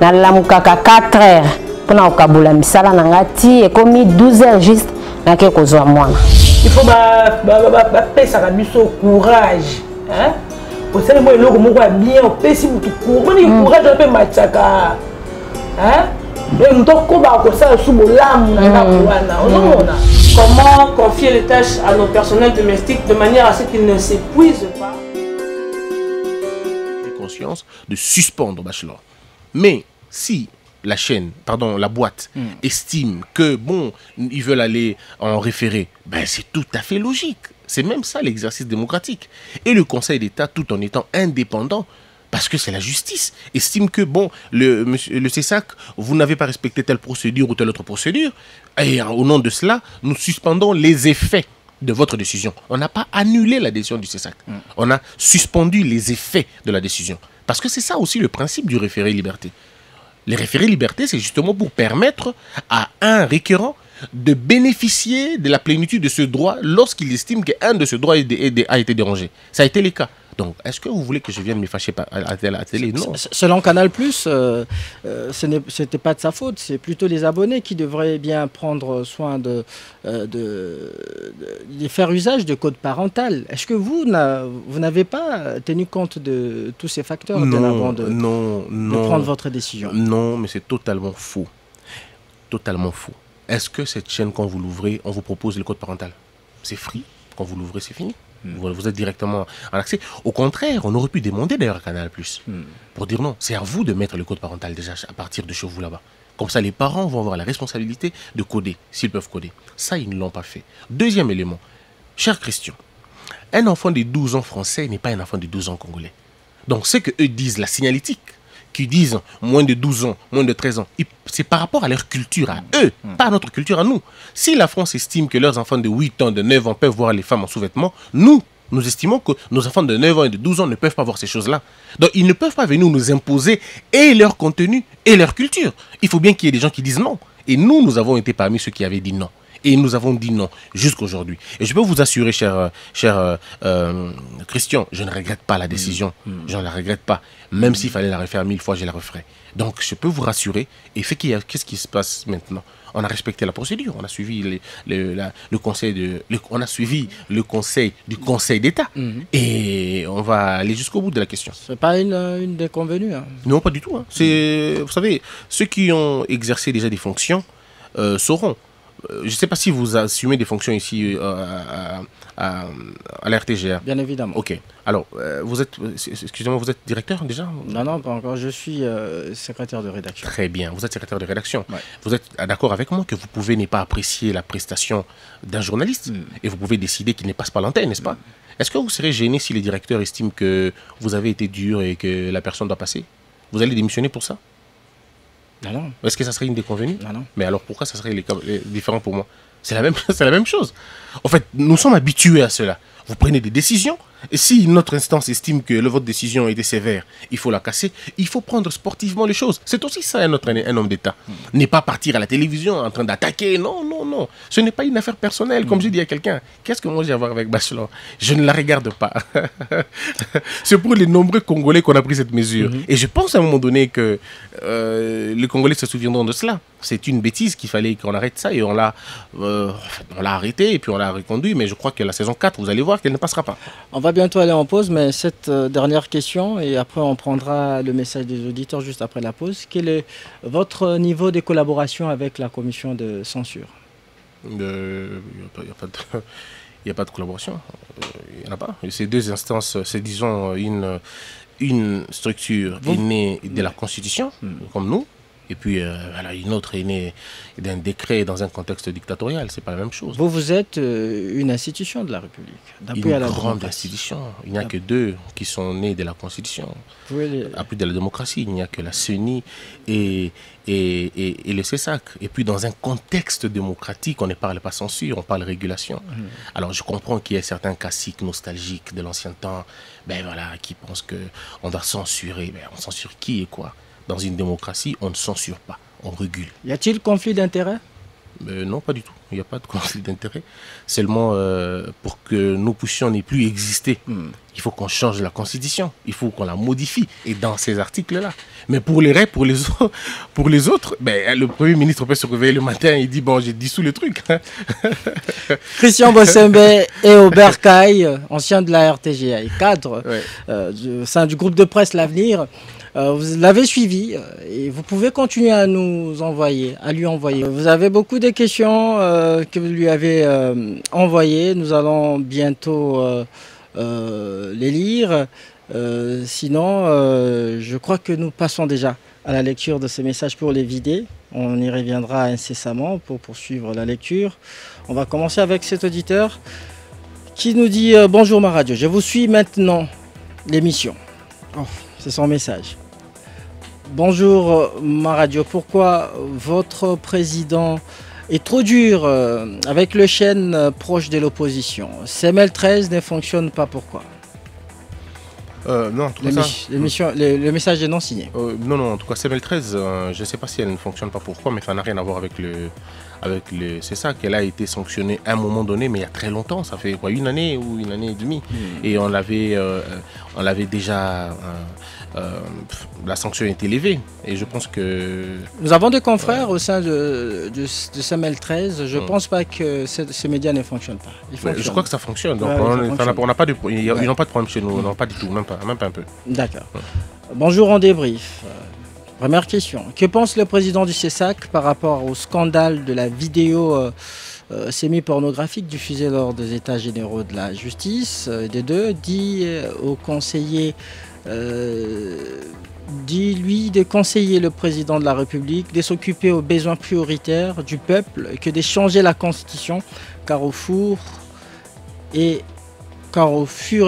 nalamukaka 4 heures pona okabula misala nangati ekomi 12 heures juste nake kozwa mwana. Il faut pesa biso courage, hein? Pour ça moi eloko moko bien opesi mutu courage pe mataka, hein? Et mutoko ba ko sa subolamu na wana. Comment confier les tâches à nos personnels domestiques de manière à ce qu'ils ne s'épuisent pas? Conscience de suspendre Bachelor. Mais si la chaîne, pardon, la boîte estime que bon, ils veulent aller en référé, ben c'est tout à fait logique. C'est même ça l'exercice démocratique. Et le Conseil d'État, tout en étant indépendant, parce que c'est la justice, estime que bon, le CESAC, vous n'avez pas respecté telle procédure ou telle autre procédure, et au nom de cela, nous suspendons les effets de votre décision. On n'a pas annulé la décision du CESAC. On a suspendu les effets de la décision. Parce que c'est ça aussi le principe du référé liberté. Les référés liberté, c'est justement pour permettre à un requérant de bénéficier de la plénitude de ce droit lorsqu'il estime qu'un de ce droit a été dérangé. Ça a été le cas. Donc, est-ce que vous voulez que je vienne me fâcher à la télé? Non. Selon Canal+, ce n'était pas de sa faute. C'est plutôt les abonnés qui devraient bien prendre soin de faire usage de code parental. Est-ce que vous n'avez pas tenu compte de tous ces facteurs avant de prendre votre décision? Non, mais c'est totalement faux. Totalement faux. Est-ce que cette chaîne, quand vous l'ouvrez, on vous propose le code parental? C'est free. Quand vous l'ouvrez, c'est fini. Vous êtes directement en accès. Au contraire, on aurait pu demander d'ailleurs à Canal+, pour dire non, c'est à vous de mettre le code parental déjà à partir de chez vous là-bas. Comme ça, les parents vont avoir la responsabilité de coder, s'ils peuvent coder. Ça, ils ne l'ont pas fait. Deuxième élément, cher Christian, un enfant de 12 ans français n'est pas un enfant de 12 ans congolais. Donc, ce qu'eux disent, la signalétique, qui disent moins de 12 ans, moins de 13 ans, c'est par rapport à leur culture, à eux, pas à notre culture, à nous. Si la France estime que leurs enfants de 8 ans, de 9 ans peuvent voir les femmes en sous-vêtements, nous estimons que nos enfants de 9 ans et de 12 ans ne peuvent pas voir ces choses-là. Donc, ils ne peuvent pas venir nous imposer et leur contenu et leur culture. Il faut bien qu'il y ait des gens qui disent non. Et nous avons été parmi ceux qui avaient dit non. Et nous avons dit non jusqu'aujourd'hui. Et je peux vous assurer, cher Christian, je ne regrette pas la décision. Je ne la regrette pas. Même s'il fallait la refaire 1000 fois, je la referai. Donc, je peux vous rassurer. Et qu'est-ce qui se passe maintenant? On a respecté la procédure. On a suivi le conseil du Conseil d'État. Et on va aller jusqu'au bout de la question. Ce n'est pas une déconvenue. Hein. Non, pas du tout. Hein. Vous savez, ceux qui ont exercé déjà des fonctions sauront. Je ne sais pas si vous assumez des fonctions ici à la RTGA. Bien évidemment. Ok. Alors, excusez-moi, vous êtes directeur déjà? Non, pas encore. Je suis secrétaire de rédaction. Très bien. Vous êtes secrétaire de rédaction. Ouais. Vous êtes d'accord avec moi que vous pouvez ne pas apprécier la prestation d'un journaliste et vous pouvez décider qu'il ne passe pas l'antenne, n'est-ce pas? Est-ce que vous serez gêné si les directeurs estiment que vous avez été dur et que la personne doit passer? Vous allez démissionner pour ça? Non. Est-ce que ça serait une déconvenue? Non. Mais alors pourquoi ça serait différent pour moi? C'est la même chose. En fait, nous sommes habitués à cela. Vous prenez des décisions, et si notre instance estime que votre décision était sévère, il faut la casser, il faut prendre sportivement les choses. C'est aussi ça un homme d'État. N'est pas partir à la télévision en train d'attaquer, non. Ce n'est pas une affaire personnelle, comme j'ai dit à quelqu'un. Qu'est-ce que moi j'ai à voir avec Bachelor? Je ne la regarde pas. C'est pour les nombreux Congolais qu'on a pris cette mesure. Et je pense à un moment donné que les Congolais se souviendront de cela. C'est une bêtise qu'il fallait qu'on arrête ça et on l'a arrêté et puis on l'a reconduit. Mais je crois que la saison 4, vous allez voir qu'elle ne passera pas. On va bientôt aller en pause, mais cette dernière question, et après on prendra le message des auditeurs juste après la pause. Quel est votre niveau de collaboration avec la commission de censure? Il n'y a pas de collaboration. Il n'y en a pas. Ces deux instances, c'est disons une structure est née de la Constitution, comme nous. Et puis, voilà, une autre est née d'un décret dans un contexte dictatorial. Ce n'est pas la même chose. Vous êtes une institution de la République, d'appui à la grande démocratie. institution. Il n'y a que deux qui sont nés de la Constitution. Appui de la démocratie, il n'y a que la CENI et le CESAC. Et puis, dans un contexte démocratique, on ne parle pas censure, on parle régulation. Alors, je comprends qu'il y ait certains classiques nostalgiques de l'ancien temps, qui pensent qu'on doit censurer. On censure qui et quoi? Dans une démocratie, on ne censure pas, on régule. Y a-t-il conflit d'intérêts? Non, pas du tout. Il n'y a pas de conflit d'intérêts. Seulement, pour que nous puissions ne plus exister, il faut qu'on change la Constitution. Il faut qu'on la modifie. Et dans ces articles-là. Mais pour les autres, le Premier ministre peut se réveiller le matin et dire, bon, j'ai dissous le truc. Christian Bossembe et Aubert Caille, ancien de la RTGA et cadre au sein du groupe de presse L'Avenir. Vous l'avez suivi et vous pouvez continuer à lui envoyer. Vous avez beaucoup de questions que vous lui avez envoyées. Nous allons bientôt les lire. Sinon, je crois que nous passons déjà à la lecture de ces messages pour les vider. On y reviendra incessamment pour poursuivre la lecture. On va commencer avec cet auditeur qui nous dit « Bonjour ma radio, je vous suis maintenant l'émission. » C'est son message. Bonjour ma radio, pourquoi votre président est trop dur avec le chaîne proche de l'opposition? CML13 ne fonctionne pas, pourquoi? Non, en tout cas, le message est non signé. Non, en tout cas, CML13, je ne sais pas si elle ne fonctionne pas, pourquoi, mais ça n'a rien à voir avec c'est ça qu'elle a été sanctionnée à un moment donné, mais il y a très longtemps, ça fait quoi, une année ou une année et demie. Et on l'avait déjà, la sanction était élevée. Et je pense que... Nous avons des confrères au sein de CML13. Je ne pense pas que ce média ne fonctionne pas. Je crois que ça fonctionne. Donc on n'a pas de, ils n'ont pas de problème chez nous, non, pas du tout, même pas un peu. D'accord. Bonjour, en débrief. Première question. Que pense le président du CESAC par rapport au scandale de la vidéo semi-pornographique diffusée lors des états généraux de la justice? Des deux, dit au conseiller, dit-lui de conseiller le président de la République de s'occuper aux besoins prioritaires du peuple que de changer la Constitution, car au fur et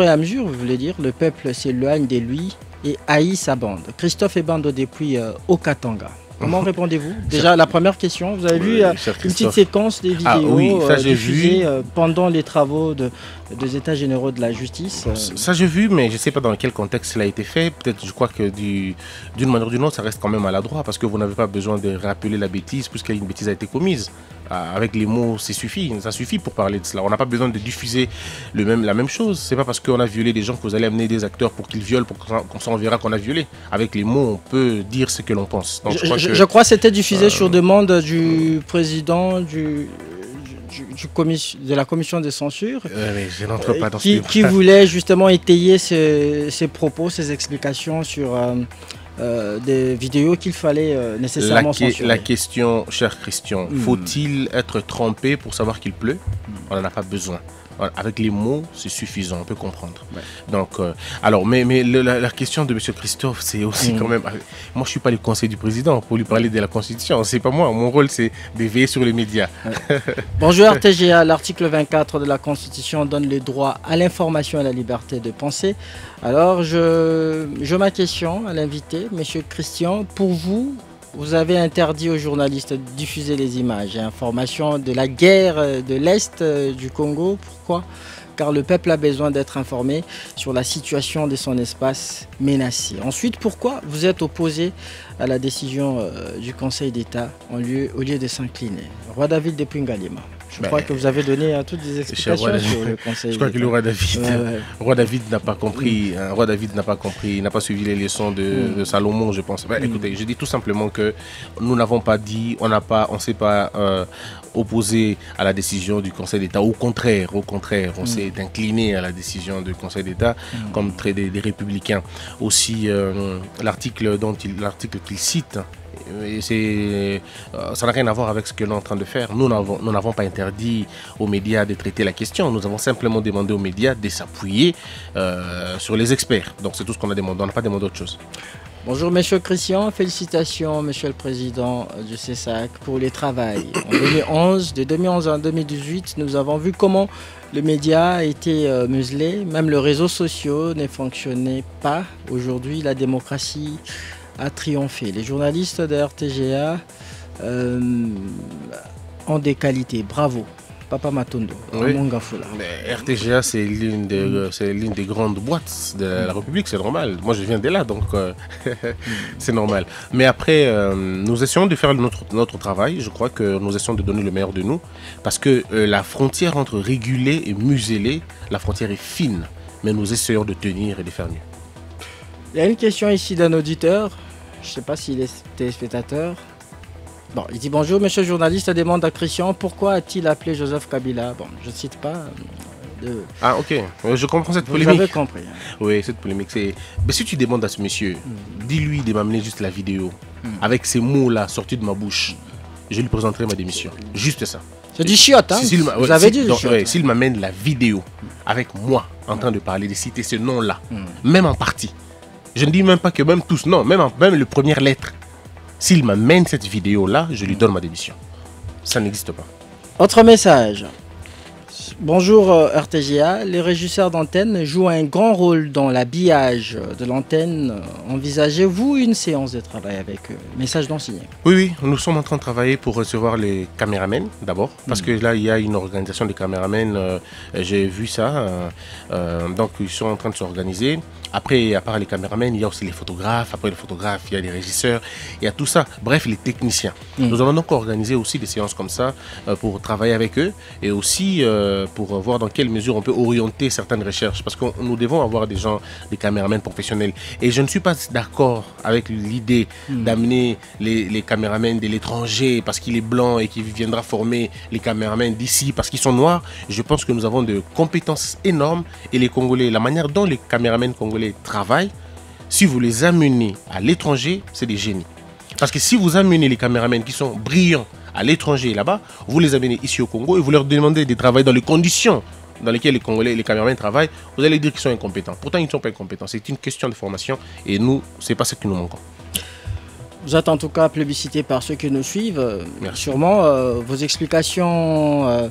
à mesure, vous voulez dire, le peuple s'éloigne de lui et haït sa bande. Christophe Ebando depuis Okatanga. Comment répondez-vous? Déjà, la première question, vous avez vu une petite séquence des vidéos diffusées pendant les travaux des états généraux de la justice. Ça j'ai vu, mais je ne sais pas dans quel contexte cela a été fait. Peut-être, je crois que d'une manière ou d'une autre, ça reste quand même maladroit, parce que vous n'avez pas besoin de rappeler la bêtise, puisqu'une bêtise a été commise. Avec les mots, ça suffit pour parler de cela. On n'a pas besoin de diffuser la même chose. C'est pas parce qu'on a violé des gens que vous allez amener des acteurs pour qu'ils violent, comme ça on verra qu'on a violé. Avec les mots, on peut dire ce que l'on pense. Donc, je crois que c'était diffusé sur demande du président de la commission de censure, je n'entre pas dans qui voulait justement étayer ses propos, ses explications sur des vidéos qu'il fallait nécessairement censurer. La question, cher Christian, faut-il être trompé pour savoir qu'il pleut? On n'en a pas besoin. Avec les mots, c'est suffisant, on peut comprendre. Ouais. Donc, alors, mais la question de M. Christophe, c'est aussi quand même... Moi, je ne suis pas le conseil du président pour lui parler de la Constitution. C'est pas moi. Mon rôle, c'est de veiller sur les médias. Ouais. Bonjour RTGA, l'article 24 de la Constitution donne le droit à l'information et à la liberté de penser. Alors, je ma question à l'invité, M. Christian. Pour vous, vous avez interdit aux journalistes de diffuser les images et informations de la guerre de l'Est du Congo. Pourquoi? Car le peuple a besoin d'être informé sur la situation de son espace menacé. Ensuite, pourquoi vous êtes opposé à la décision du Conseil d'État au lieu de s'incliner? Roi David depuis Ngalima. Je crois que vous avez donné toutes des explications sur le conseil. Je crois que le roi David, roi David n'a pas compris, roi David n'a pas compris, n'a pas suivi les leçons de Salomon, je pense. Écoutez, je dis tout simplement que nous n'avons pas dit, on ne s'est pas opposé à la décision du Conseil d'État. Au contraire, on s'est incliné à la décision du Conseil d'État, comme des républicains. Aussi, l'article qu'il cite, ça n'a rien à voir avec ce que l'on est en train de faire. Nous n'avons pas interdit aux médias de traiter la question. Nous avons simplement demandé aux médias de s'appuyer sur les experts. Donc c'est tout ce qu'on a demandé. On n'a pas demandé autre chose. Bonjour Monsieur Christian, félicitations Monsieur le Président du CESAC pour le travail. En 2011, de 2011 à 2018, nous avons vu comment le média a été muselé, même les réseaux sociaux ne fonctionnaient pas. Aujourd'hui, la démocratie a triomphé. Les journalistes de RTGA ont des qualités. Bravo. Papa Matondo, oui. RTGA, c'est l'une des grandes boîtes de la République, c'est normal. Moi, je viens de là, donc c'est normal. Mais après, nous essayons de faire notre travail. Je crois que nous essayons de donner le meilleur de nous. Parce que la frontière entre réguler et museler, la frontière est fine. Mais nous essayons de tenir et de faire mieux. Il y a une question ici d'un auditeur. Je ne sais pas s'il est téléspectateur. Bon, il dit bonjour, monsieur le journaliste, demande à Christian pourquoi a-t-il appelé Joseph Kabila. Bon, je ne cite pas. Ah, ok, je comprends cette polémique. Vous avez compris. Oui, cette polémique, c'est. Mais si tu demandes à ce monsieur, dis-lui de m'amener juste la vidéo, avec ces mots-là sortis de ma bouche, je lui présenterai ma démission. Juste ça. C'est du chiotte, hein. Vous avez dit du chiotte. S'il m'amène la vidéo, avec moi, en train de parler, de citer ce nom-là, même en partie, je ne dis même pas que même tous, non, même les premières lettres. S'il m'amène cette vidéo-là, je lui donne ma démission. Ça n'existe pas. Autre message. Bonjour RTGA, les régisseurs d'antenne jouent un grand rôle dans l'habillage de l'antenne. Envisagez-vous une séance de travail avec eux? Message non signé. Oui, nous sommes en train de travailler pour recevoir les caméramens d'abord. Parce que là, il y a une organisation des caméramens. J'ai vu ça. Donc, ils sont en train de s'organiser. Après, à part les caméramens, il y a aussi les photographes. Après les photographes, il y a les régisseurs. Il y a tout ça. Bref, les techniciens. Nous allons donc organiser aussi des séances comme ça pour travailler avec eux. Et aussi pour voir dans quelle mesure on peut orienter certaines recherches. Parce que nous devons avoir des gens, des caméramens professionnels. Et je ne suis pas d'accord avec l'idée d'amener les caméramens de l'étranger parce qu'il est blanc et qu'il viendra former les caméramens d'ici parce qu'ils sont noirs. Je pense que nous avons de compétences énormes. Et les Congolais, la manière dont les caméramens congolais travaillent, si vous les amenez à l'étranger, c'est des génies. Parce que si vous amenez les caméramens qui sont brillants à l'étranger là-bas, vous les amenez ici au Congo et vous leur demandez de travailler dans les conditions dans lesquelles les Congolais, les caméramens travaillent, vous allez dire qu'ils sont incompétents. Pourtant, ils ne sont pas incompétents. C'est une question de formation et nous, ce n'est pas ce que nous manquons. Vous êtes en tout cas plébiscité par ceux qui nous suivent. Merci. Sûrement, vos explications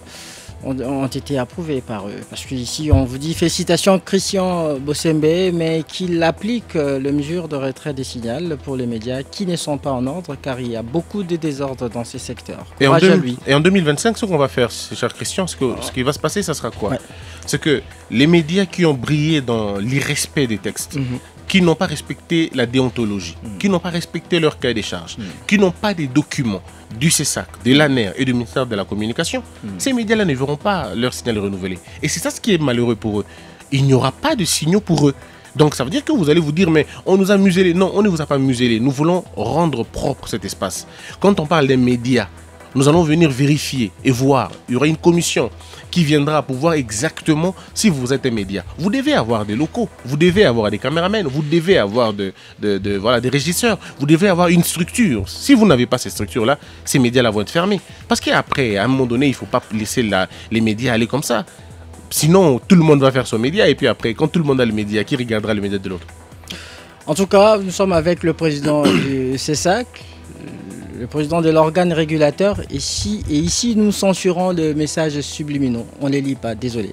ont été approuvées par eux. Parce qu'ici, on vous dit félicitations Christian Bossembe, mais qu'il applique les mesures de retrait des signaux pour les médias qui ne sont pas en ordre, car il y a beaucoup de désordre dans ces secteurs. Et en 2025, ce qu'on va faire, cher Christian, ce qui va se passer, ça sera quoi? C'est que les médias qui ont brillé dans l'irrespect des textes, qui n'ont pas respecté la déontologie, qui n'ont pas respecté leur cahier des charges, qui n'ont pas des documents du CESAC, de l'ANER et du ministère de la Communication, ces médias-là ne verront pas leur signal renouvelé. Et c'est ça ce qui est malheureux pour eux. Il n'y aura pas de signaux pour eux. Donc ça veut dire que vous allez vous dire, mais on nous a muselés. Non, on ne vous a pas muselés. Nous voulons rendre propre cet espace. Quand on parle des médias, nous allons venir vérifier et voir. Il y aura une commission qui viendra pour voir exactement si vous êtes un média. Vous devez avoir des locaux, vous devez avoir des caméramens, vous devez avoir des régisseurs, vous devez avoir une structure. Si vous n'avez pas cette structure-là, ces médias-là vont être fermés. Parce qu'après, à un moment donné, il ne faut pas laisser les médias aller comme ça. Sinon, tout le monde va faire son média et puis après, quand tout le monde a le média, qui regardera le média de l'autre? En tout cas, nous sommes avec le président du CESAC, le président de l'organe régulateur, et ici nous censurons les messages subliminaux. On ne les lit pas, désolé.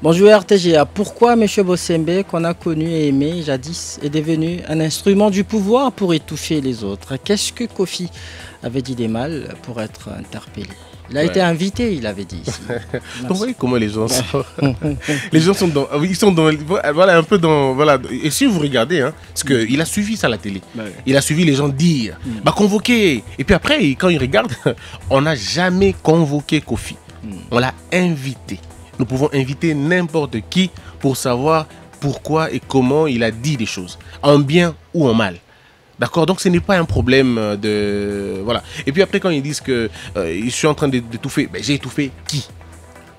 Bonjour RTGA, pourquoi M. Bossembe, qu'on a connu et aimé jadis, est devenu un instrument du pouvoir pour étouffer les autres? Qu'est-ce que Kofi avait dit des mal pour être interpellé? Il a été invité, il avait dit ici. Vous voyez comment les gens sont. Les gens sont dans. Ils sont dans. Voilà, un peu dans. Voilà. Et si vous regardez, hein, parce qu'il a suivi ça à la télé. Il a suivi les gens dire, convoquer. Et puis après, quand il regarde, on n'a jamais convoqué Kofi. On l'a invité. Nous pouvons inviter n'importe qui pour savoir pourquoi et comment il a dit des choses, en bien ou en mal. D'accord, donc ce n'est pas un problème de... Voilà. Et puis après, quand ils disent que je suis en train d'étouffer, ben, j'ai étouffé qui?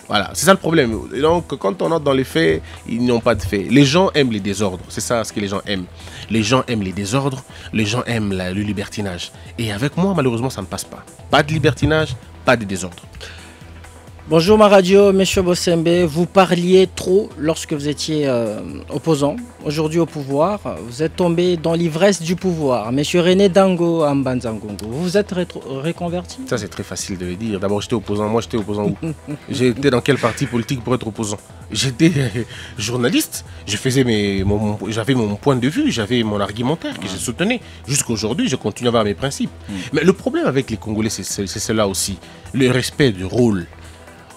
Voilà, c'est ça le problème. Et donc, quand on entre dans les faits, ils n'ont pas de faits. Les gens aiment les désordres, c'est ça ce que les gens aiment. Les gens aiment les désordres, les gens aiment le libertinage. Et avec moi, malheureusement, ça ne passe pas. Pas de libertinage, pas de désordre. Bonjour ma radio, Monsieur Bossembe, vous parliez trop lorsque vous étiez opposant. Aujourd'hui au pouvoir, vous êtes tombé dans l'ivresse du pouvoir. Monsieur René Dango Ambanzangongo, vous êtes reconverti? Ça c'est très facile de le dire. D'abord j'étais opposant, moi j'étais opposant où? J'étais dans quel parti politique pour être opposant? J'étais journaliste, j'avais mon point de vue, j'avais mon argumentaire que je soutenais. Jusqu'aujourd'hui, je continue à avoir mes principes. Mais le problème avec les Congolais, c'est cela aussi, le respect du rôle.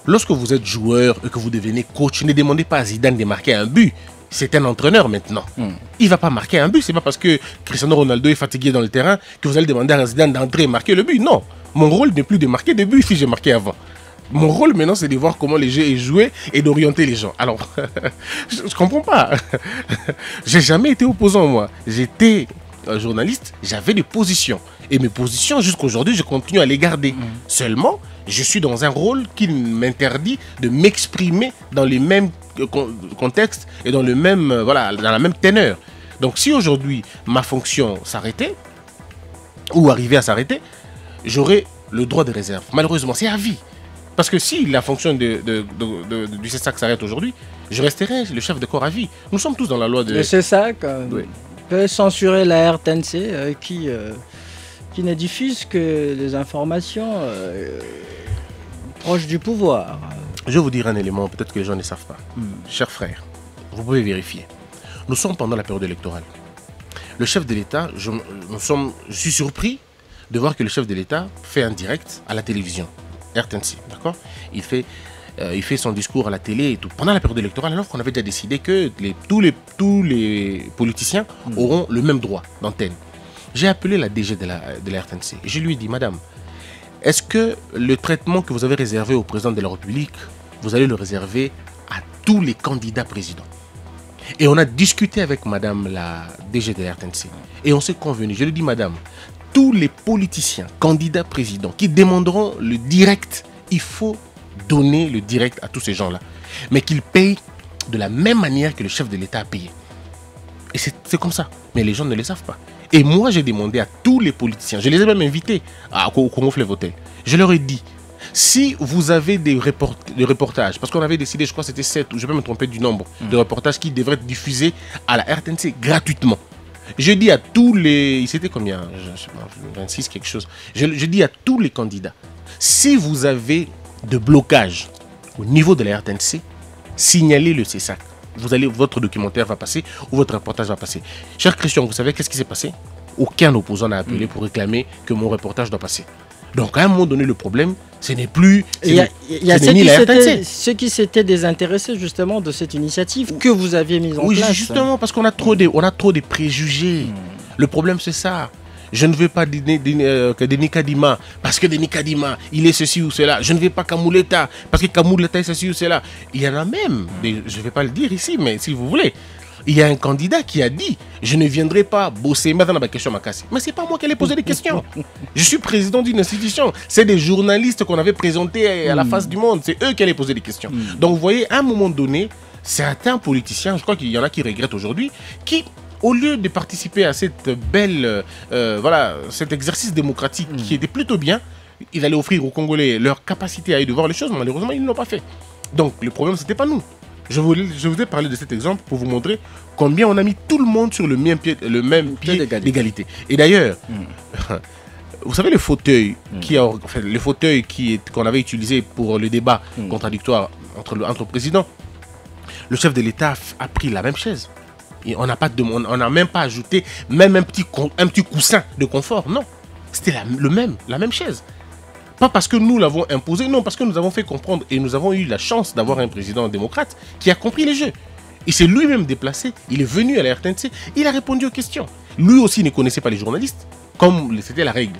Lorsque vous êtes joueur et que vous devenez coach, ne demandez pas à Zidane de marquer un but. C'est un entraîneur maintenant. Il ne va pas marquer un but. Ce n'est pas parce que Cristiano Ronaldo est fatigué dans le terrain que vous allez demander à Zidane d'entrer et marquer le but. Non. Mon rôle n'est plus de marquer des buts si j'ai marqué avant. Mon rôle maintenant, c'est de voir comment les jeux est joué et d'orienter les gens. Alors, je ne comprends pas. J'ai jamais été opposant, moi. J'étais un journaliste, j'avais des positions. Et mes positions, jusqu'à aujourd'hui, je continue à les garder. Seulement, je suis dans un rôle qui m'interdit de m'exprimer dans les mêmes contextes et dans, le même, voilà, dans la même teneur. Donc, si aujourd'hui, ma fonction s'arrêtait, ou arrivait à s'arrêter, j'aurais le droit de réserve. Malheureusement, c'est à vie. Parce que si la fonction du CESAC s'arrête aujourd'hui, je resterai le chef de corps à vie. Nous sommes tous dans la loi de... Le CESAC peut censurer la RTNC qui ne diffuse que les informations proches du pouvoir. Je vais vous dire un élément, peut-être que les gens ne savent pas. Chers frères, vous pouvez vérifier. Nous sommes pendant la période électorale. Le chef de l'État, je suis surpris de voir que le chef de l'État fait un direct à la télévision, RTNC, d'accord? Il fait son discours à la télé et tout, pendant la période électorale, alors qu'on avait déjà décidé que tous les politiciens auront le même droit d'antenne. J'ai appelé la DG de la RTNC. Je lui ai dit, madame, est-ce que le traitement que vous avez réservé au président de la République, vous allez le réserver à tous les candidats présidents? Et on a discuté avec madame la DG de la RTNC. Et on s'est convenu, je lui ai dit, madame, tous les politiciens, candidats présidents, qui demanderont le direct, il faut donner le direct à tous ces gens-là. Mais qu'ils payent de la même manière que le chef de l'État a payé. Et c'est comme ça. Mais les gens ne le savent pas. Et moi, j'ai demandé à tous les politiciens, je les ai même invités au Congo Fleuve Hotel. Je leur ai dit, si vous avez des reportages, parce qu'on avait décidé, je crois que c'était 7, ou je vais me tromper du nombre, de reportages qui devraient être diffusés à la RTNC gratuitement. Je dis à tous les... C'était combien? Je sais pas, 26 quelque chose. Je dis à tous les candidats, si vous avez de blocage au niveau de la RTNC, signalez le CESAC. Votre documentaire va passer ou votre reportage va passer. Cher Christian, vous savez qu'est-ce qui s'est passé? Aucun opposant n'a appelé pour réclamer que mon reportage doit passer. Donc à un moment donné, le problème, ce n'est plus... Il y a ceux qui s'étaient désintéressés justement de cette initiative que vous aviez mise en place. Oui, justement, parce qu'on a trop de préjugés. Le problème, c'est ça. Je ne veux pas Denis Kadima, parce que Denis Kadima, il est ceci ou cela. Je ne veux pas Kamouleta, parce que Kamouleta est ceci ou cela. Il y en a même, je ne vais pas le dire ici, mais si vous voulez, il y a un candidat qui a dit, je ne viendrai pas bosser maintenant ma question Makassi. Mais ce n'est pas moi qui allais poser des questions. Je suis président d'une institution. C'est des journalistes qu'on avait présentés à la face du monde. C'est eux qui allaient poser des questions. Donc vous voyez, à un moment donné, certains politiciens, je crois qu'il y en a qui regrettent aujourd'hui, qui... au lieu de participer à cette belle, cet exercice démocratique qui était plutôt bien, ils allaient offrir aux Congolais leur capacité à y de voir les choses, mais malheureusement, ils ne l'ont pas fait. Donc, le problème, ce n'était pas nous. Je vous ai parlé de cet exemple pour vous montrer combien on a mis tout le monde sur le même pied d'égalité. Et d'ailleurs, vous savez, le fauteuil qu'on avait utilisé pour le débat contradictoire entre le président, le chef de l'État a pris la même chaise. Et on n'a même pas ajouté même un petit coussin de confort. Non, c'était la même chaise. Pas parce que nous l'avons imposé, non, parce que nous avons fait comprendre et nous avons eu la chance d'avoir un président démocrate qui a compris les jeux. Il s'est lui-même déplacé, il est venu à la RTNC, il a répondu aux questions. Lui aussi ne connaissait pas les journalistes, comme c'était la règle.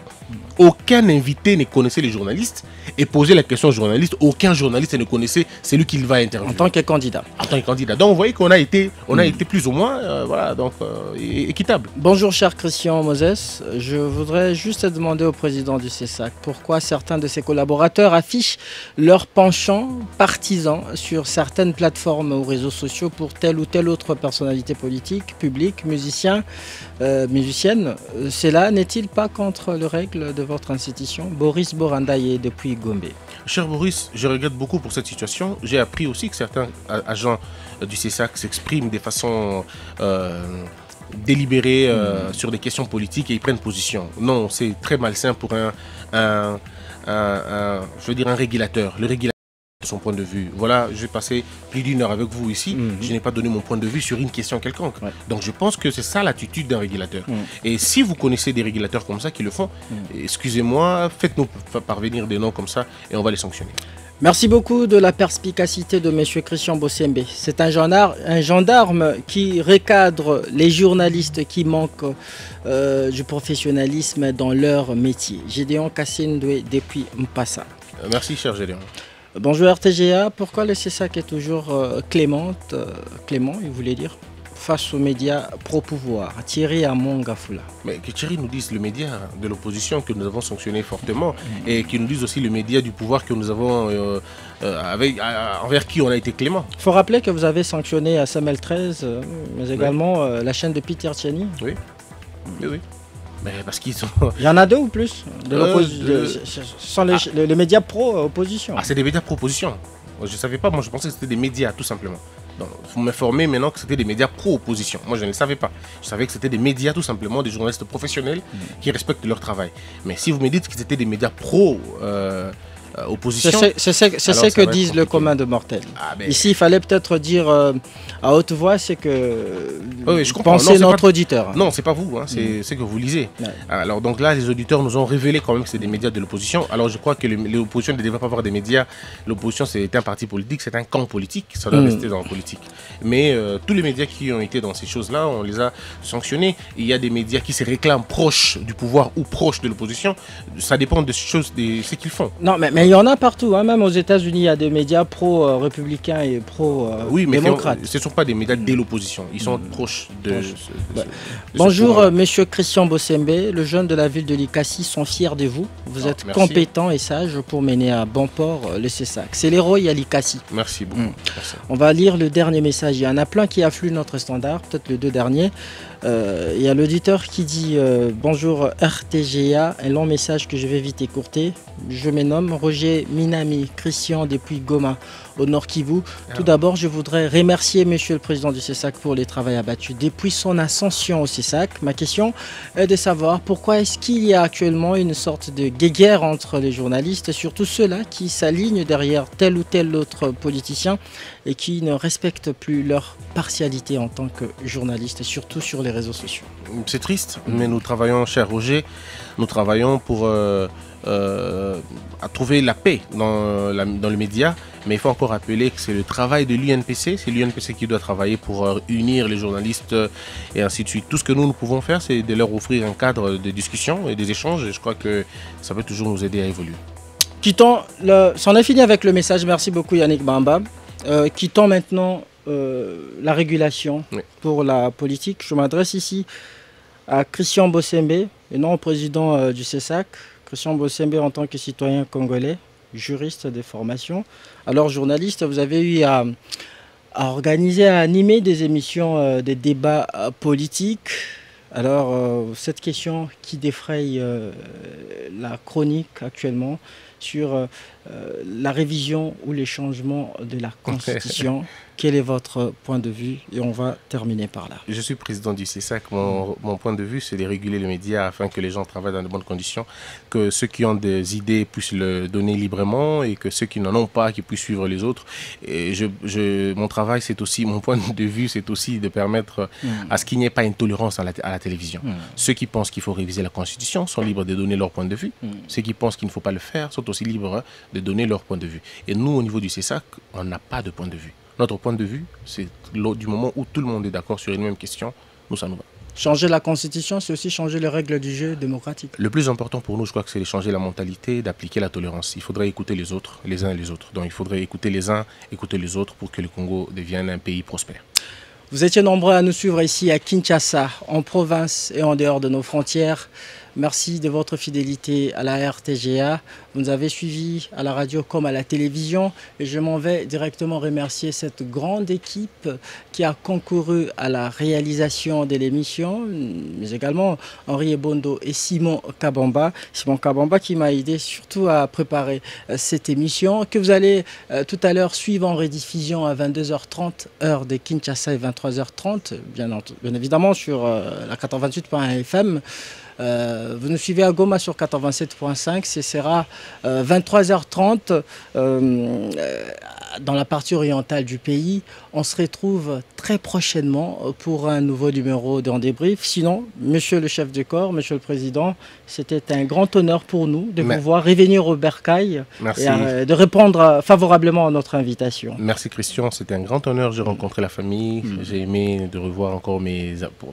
aucun invité ne connaissait les journalistes et posait la question aux journalistes. Aucun journaliste ne connaissait celui qu'il va interviewer. En tant que candidat. En tant que candidat. Donc, vous voyez qu'on a été, été plus ou moins voilà, donc, équitable. Bonjour, cher Christian Moses. Je voudrais juste demander au président du CESAC pourquoi certains de ses collaborateurs affichent leur penchant partisan sur certaines plateformes ou réseaux sociaux pour telle ou telle autre personnalité politique, publique, musicienne. Cela n'est-il pas contre les règles de votre institution? Boris Borandaye depuis Gombe. Cher Boris, je regrette beaucoup pour cette situation. J'ai appris aussi que certains agents du CESAC s'expriment de façon délibérée sur des questions politiques et ils prennent position. Non, c'est très malsain pour un régulateur. Le régulateur de son point de vue. Voilà, j'ai passé plus d'1 heure avec vous ici. Je n'ai pas donné mon point de vue sur une question quelconque. Donc je pense que c'est ça l'attitude d'un régulateur. Et si vous connaissez des régulateurs comme ça qui le font, excusez-moi, faites-nous parvenir des noms comme ça et on va les sanctionner. Merci beaucoup de la perspicacité de M. Christian Bosembe. C'est un gendarme qui recadre les journalistes qui manquent du professionnalisme dans leur métier. Gédéon Kassindoué depuis Mpassa. Merci, cher Gédéon. Bonjour RTGA, pourquoi le CESAC est toujours clément, il voulait dire, face aux médias pro-pouvoir? Thierry Amongafoula. Mais que Thierry nous dise le média de l'opposition que nous avons sanctionné fortement et qu'il nous dise aussi le média du pouvoir que nous avons envers qui on a été clément. Il faut rappeler que vous avez sanctionné à Samel 13, mais également la chaîne de Peter Tchani. Oui, oui. Mais parce qu'ils sont... Il y en a 2 ou plus les médias pro-opposition. Ah, c'est des médias pro-opposition. Je ne savais pas, moi je pensais que c'était des médias tout simplement. Donc, vous m'informez maintenant que c'était des médias pro-opposition. Moi je ne le savais pas. Je savais que c'était des médias tout simplement, des journalistes professionnels qui respectent leur travail. Mais si vous me dites que c'était des médias pro-opposition... c'est ce que disent le commun de mortels. Ah, ben... Ici il fallait peut-être dire à haute voix, c'est que pensez notre auditeur. Non, c'est pas vous, hein, c'est que vous lisez. Ouais. Alors donc là, les auditeurs nous ont révélé quand même que c'est des médias de l'opposition. Alors je crois que l'opposition ne devrait pas avoir des médias. L'opposition c'est un parti politique, c'est un camp politique, ça doit rester dans la politique. Mais tous les médias qui ont été dans ces choses-là, on les a sanctionnés. Il y a des médias qui se réclament proches du pouvoir ou proches de l'opposition. Ça dépend de ce qu'ils font. Non, mais il y en a partout, hein. Même aux États-Unis, il y a des médias pro-républicains et pro-démocrates. Ce ne sont pas des médias de l'opposition, ils sont proches de... Bonjour, monsieur Christian Bosembe, le jeune de la ville de Likassi sont fiers de vous. Vous êtes compétent et sage pour mener à bon port le CESAC. C'est l'héros à Likassi. Merci beaucoup. Merci. On va lire le dernier message. Il y en a plein qui affluent notre standard, peut-être les 2 derniers. Il y a l'auditeur qui dit bonjour RTGA, un long message que je vais vite écourter. Je me nomme Roger Minami Christian depuis Goma, au Nord Kivu. Tout d'abord, je voudrais remercier monsieur le président du CESAC pour les travaux abattus depuis son ascension au CESAC. Ma question est de savoir pourquoi est-ce qu'il y a actuellement une sorte de guéguerre entre les journalistes, surtout ceux-là qui s'alignent derrière tel ou tel autre politicien et qui ne respectent plus leur partialité en tant que journalistes, surtout sur les réseaux sociaux. C'est triste, mais nous travaillons, cher Roger, nous travaillons pour à trouver la paix dans le média, mais il faut encore rappeler que c'est le travail de l'UNPC, c'est l'UNPC qui doit travailler pour unir les journalistes et ainsi de suite. Tout ce que nous pouvons faire, c'est de leur offrir un cadre de discussion et des échanges, et je crois que ça peut toujours nous aider à évoluer. C'en est fini avec le message, merci beaucoup Yannick Bamba. Quittons maintenant la régulation pour la politique. Je m'adresse ici à Christian Bosembe et non au président du CESAC. Christian Bosembe en tant que citoyen congolais, juriste de formation. Alors journaliste, vous avez eu à organiser, à animer des émissions, des débats politiques. Alors cette question qui défraye la chronique actuellement sur la révision ou les changements de la Constitution. Quel est votre point de vue? Et on va terminer par là. Je suis président du CESAC. Mon point de vue, c'est de réguler les médias afin que les gens travaillent dans de bonnes conditions, que ceux qui ont des idées puissent le donner librement et que ceux qui n'en ont pas, qui puissent suivre les autres. Et mon travail, c'est aussi, mon point de vue, c'est aussi de permettre à ce qu'il n'y ait pas une tolérance à la télévision. Ceux qui pensent qu'il faut réviser la Constitution sont libres de donner leur point de vue. Ceux qui pensent qu'il ne faut pas le faire sont aussi libres de donner leur point de vue. Et nous, au niveau du CESAC, on n'a pas de point de vue. Notre point de vue, c'est du moment où tout le monde est d'accord sur une même question, nous, ça nous va. Changer la constitution, c'est aussi changer les règles du jeu démocratique. Le plus important pour nous, je crois que c'est de changer la mentalité, d'appliquer la tolérance. Il faudrait écouter les autres, les uns et les autres. Donc il faudrait écouter les uns, écouter les autres pour que le Congo devienne un pays prospère. Vous étiez nombreux à nous suivre ici à Kinshasa, en province et en dehors de nos frontières. Merci de votre fidélité à la RTGA. Vous nous avez suivis à la radio comme à la télévision. Et je m'en vais directement remercier cette grande équipe qui a concouru à la réalisation de l'émission, mais également Henri Ebondo et Simon Kabamba. Simon Kabamba qui m'a aidé surtout à préparer cette émission que vous allez tout à l'heure suivre en rediffusion à 22h30 heure de Kinshasa et 23h30, bien évidemment sur la 88.1 FM. Vous nous suivez à Goma sur 87.5, ce sera 23h30 dans la partie orientale du pays. On se retrouve très prochainement pour un nouveau numéro d'En Débrief. Sinon, monsieur le chef de corps, monsieur le président, c'était un grand honneur pour nous de vous voir revenir au Bercail et de répondre favorablement à notre invitation. Merci Christian, c'était un grand honneur. J'ai rencontré la famille, j'ai aimé de revoir encore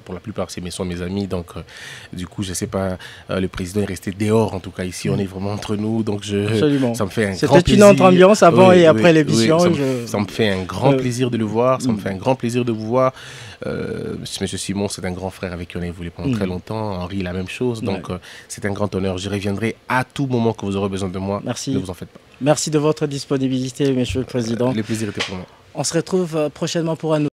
pour la plupart sont mes amis, donc du coup je sais pas, le président est resté dehors en tout cas ici, on est vraiment entre nous, donc ça me fait un grand plaisir. C'était une autre ambiance avant et après l'émission. Ça me fait un grand plaisir de le voir, ça me fait un grand plaisir de vous voir. Monsieur Simon, c'est un grand frère avec qui on a évolué pendant très longtemps. Henri, la même chose. Donc, c'est un grand honneur. Je reviendrai à tout moment que vous aurez besoin de moi. Merci. Ne vous en faites pas. Merci de votre disponibilité, monsieur le président. Le plaisir était pour moi. On se retrouve prochainement pour un nouveau